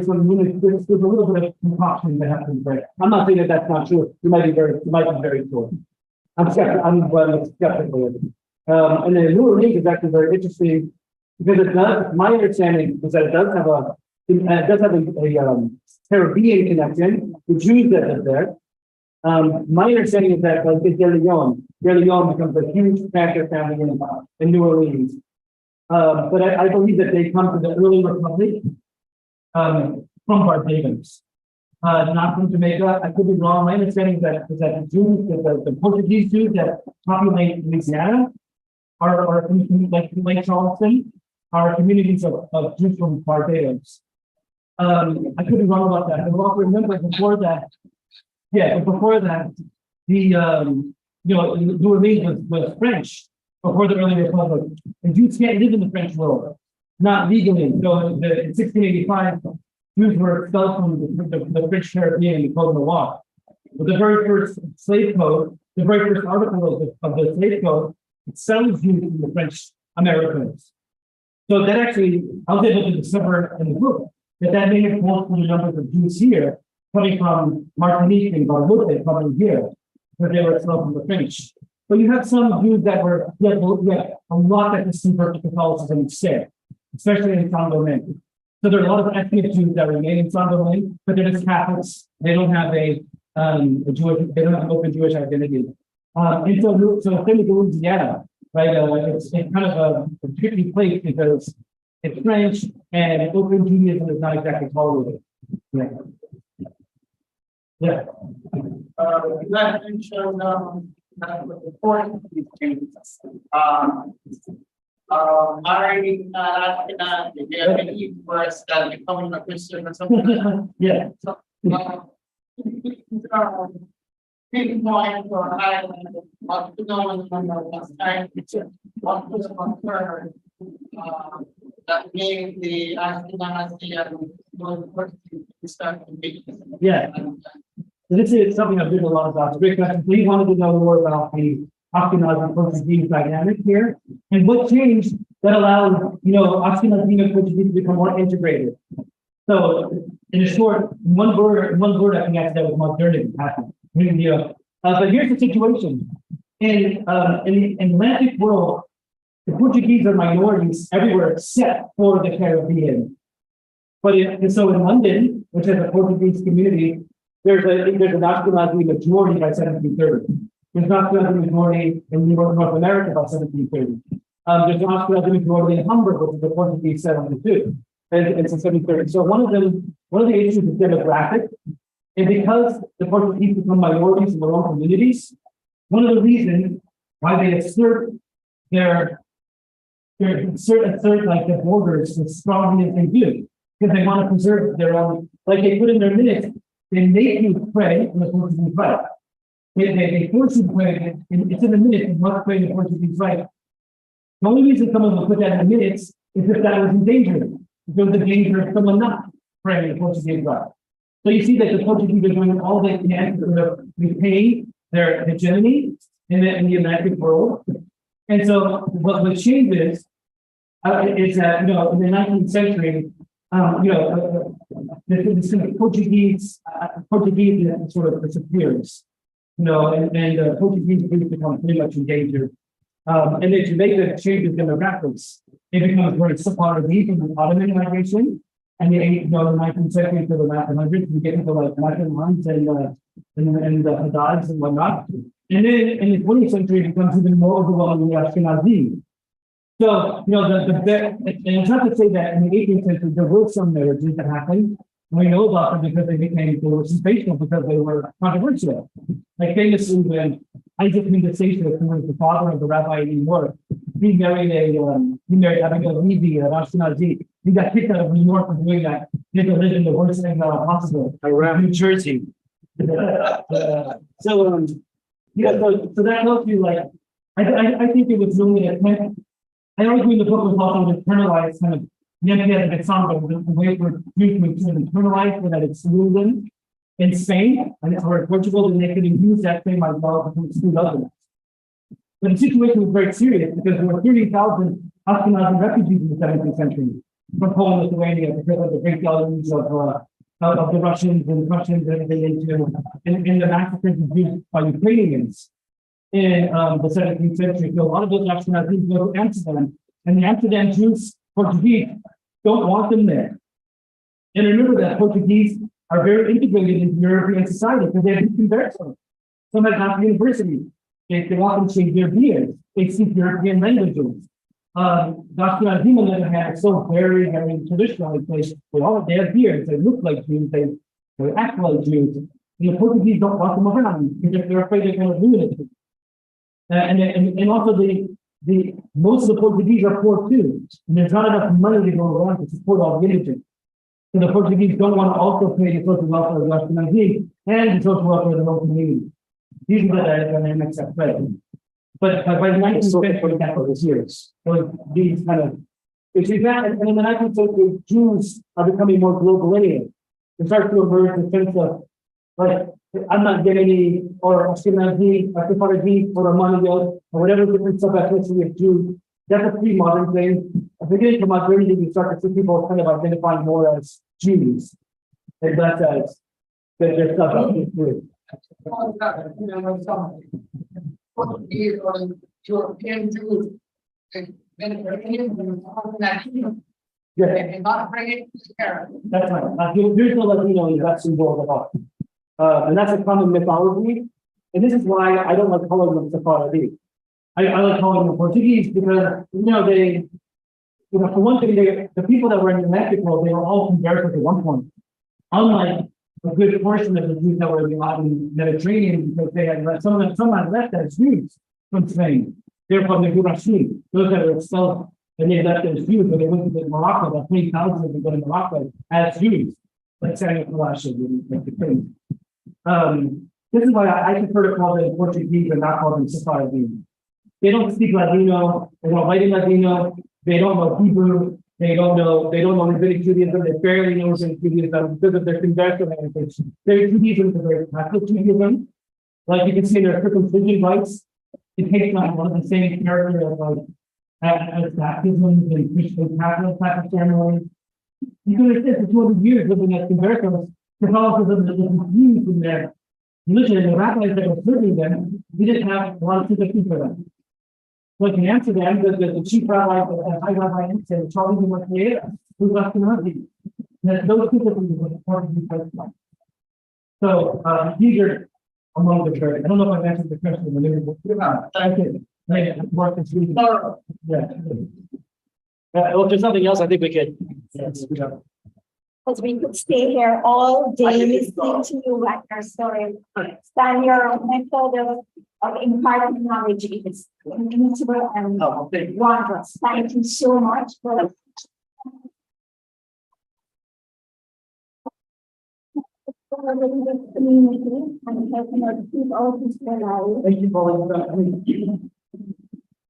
of concoction that happens there. I'm not saying that that's not true. You might be very sure. I'm skeptical. And then New Orleans is actually very interesting because it does. My understanding is that it does have a Caribbean connection. The Jews that live there. My understanding is that like De Leon becomes a huge planter family in New Orleans. But I believe that they come to the early republic from Barbados, not from Jamaica. I could be wrong. My understanding is that the Jews, the Portuguese Jews that populate Louisiana are like Lake Charleston, are communities of Jews from Barbados. I could be wrong about that. I also remember before that. Yeah, but before that, New Orleans was French before the early republic, and Jews can't live in the French world, not legally. So in 1685, Jews were expelled from the French Caribbean, the Code Noir. But the very first slave code, the very first article of the slave code, it sells Jews to the French Americans. So that actually, I was able to discover in the book that may have called for the numbers of Jews here coming from Martinique and Guadeloupe coming here, where they were expelled from the French. But you have some Jews that were a lot that just convert to Catholicism instead, especially in Saint Domingue. So there are a lot of ethnic Jews that remain in Saint Domingue, but they're just Catholics. They don't have they don't have an open Jewish identity. And so in Louisiana, right? It's kind of a tricky place because it's French and open Judaism is not exactly tolerated. Yeah. Yeah. That mentioned that the point is changes. I believe was that becoming a Christian or something. Yeah. So, pinpoint or highlight what the government was trying to what was concerned that made the Ashkenazi and start to be. Yeah. So this is something I've written a lot about. It's a great question. So you wanted to know more about the Ashkenazi and Portuguese dynamic here and what changed that allowed, Ashkenazi and Portuguese to become more integrated. So in a short, one word I can answer that was modernity happened. But here's the situation. In the Atlantic world, the Portuguese are minorities everywhere except for the Caribbean. But so in London, which has a Portuguese community, there's an Ashkenazi majority by 1730. There's an Ashkenazi majority in North America by 1730. There's an Ashkenazi majority in Hamburg, which is a Portuguese settlement too. And it's 1730. So one of the issues is demographic. And because the Portuguese become minorities in their own communities, one of the reasons why they assert like the borders as strongly as they do, because they want to preserve their own, like they put in their minutes, they make you pray in the Portuguese right. They force you to pray, and it's in the minutes, you must pray in the Portuguese right. The only reason someone will put that in the minutes is if that was in danger. If there was a danger of someone not praying in the Portuguese right. So you see that the Portuguese are doing all they can to retain their hegemony in the Atlantic world. And so what changes is that, in the 19th century, this kind of Portuguese sort of disappears, and Portuguese become pretty much endangered. And then to make the changes in demographics, it becomes very Sephardi from the Ottoman migration. And the 19th century to the 1900s, we get into like Latin lines and the Hadads and whatnot. And then in the 20th century, it becomes even more overwhelmingly Ashkenazi. So, and it's not to say that in the 18th century, there were some marriages that happened. We know about them because they were sensational because they were controversial. Like famously, when Isaac Mindesation, who was the father of the rabbi in New York, he married Abigail Levy, an Ashkenazi. He got kicked out of New York for doing that. He had to live in the worst thing possible, New Jersey. So that tells you, like, I think it was really a attempt. I always read the book was also internalized kind of the idea that it's on the way for Jews to internalize that it's ruled in Spain or in Portugal, and they could use that same idea to exclude others. But the situation was very serious because there were 30,000 Ashkenazi refugees in the 17th century from Poland, Lithuania, because of the great deluge of the Russians and Prussians and the massacres of Jews by Ukrainians in the 17th century. So a lot of those Ashkenazis go to Amsterdam, and the Amsterdam Jews, Portuguese, don't want them there. And remember that Portuguese are very integrated into European society because they have conversion. Some at National University, they often shave their beards. They speak European languages. Dr. Azim, on the other hand, is so very, very traditional. They have beards. They look like Jews. They act like Jews. And the Portuguese don't want them around because they're afraid they're going to ruin it. And also the most of the Portuguese are poor too, and there's not enough money to go around to support all the indigents. So the Portuguese don't want to also pay the social welfare of the Ashkenazi and the social welfare of the local community. These are the dynamics at play. But by the 19th century, that was years. So these kind of issues, and in the 19th century, Jews are becoming more global anyway. They start to emerge the sense of, like, I'm not getting any, or Ashkenazi, or Sephardi, or Armenian, or whatever different sub-ethnicity of Jews. That's a pre-modern thing. At the beginning of modernity, we start to see people kind of identifying more as Jews, and that's as their sub-ethnic group. Portuguese or European Jews, and Mediterranean, Yeah, and not bring it to Canada. that's right. Here's the Latino in Western world about. And that's a common mythology. And this is why I don't like calling them Sephardi. I like calling them Portuguese because, for one thing, the people that were in the Atlantic world, they were all converted at one point. Unlike a good portion of the Jews that were in the Mediterranean, because they had left, some had left as Jews from Spain. They're from the Gurashi, those that were expelled, and they left as Jews, but they went to Morocco, about 3,000 of them go to Morocco as Jews, like Samuel Kalash and like the king. This is why I prefer to call them Portuguese and not call them Sephardi. They don't speak Ladino, they don't write in Ladino, they don't know Hebrew, They don't know Rabbinic Judaism, they barely know Rabbinic Judaism because of their conventional language. Their Judaism is a very Catholic Judaism. Like you can see their circumcision rites, it takes on one of the same character of like as baptisms and Christian Catholic type of ceremonies. You can understand for 200 years living at conversos, Catholicism is confused in their religion, and the rabbis that were serving them, we didn't have a lot of sympathy for them. Like in Amsterdam, the chief rabbi, the high rabbi, said, Charlie de Martier, who left in Italy. Those people were important to the So, these are among the church. I don't know if I've answered the question, but maybe I can make it more confusing. Yeah. Well, if there's nothing else, I think we could. Yes, we don't. Because we could stay here all day listening to you like your story. Stand your method of imparting knowledge is inimitable and wondrous. Thank you so much for the community and helping us keep all this alive. Thank you for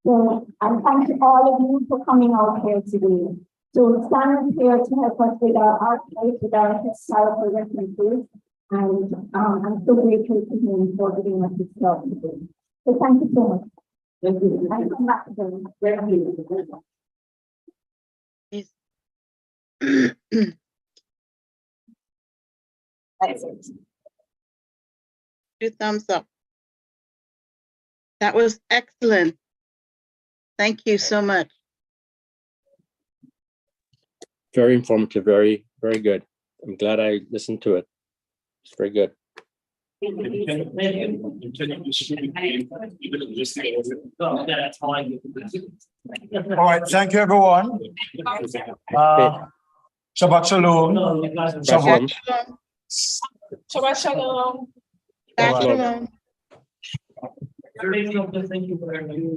So I thank all of you for coming out here today. So stand here to help us with our archive, with our historical references, and I'm so grateful to him for giving us this talk today. So thank you so much. Thank you. I come back again. Thank you. That's it. 2 thumbs up. That was excellent. Thank you so much. Very informative, very, very good. I'm glad I listened to it. It's very good. All right, thank you, everyone. Shabbat shalom. Shalom. Shabbat shalom. Shabbat Shalom. shalom. Thank you very much.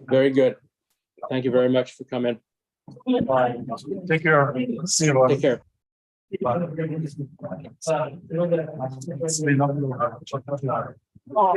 Very good. Thank you very much for coming. Take care. See you. Take care. Oh.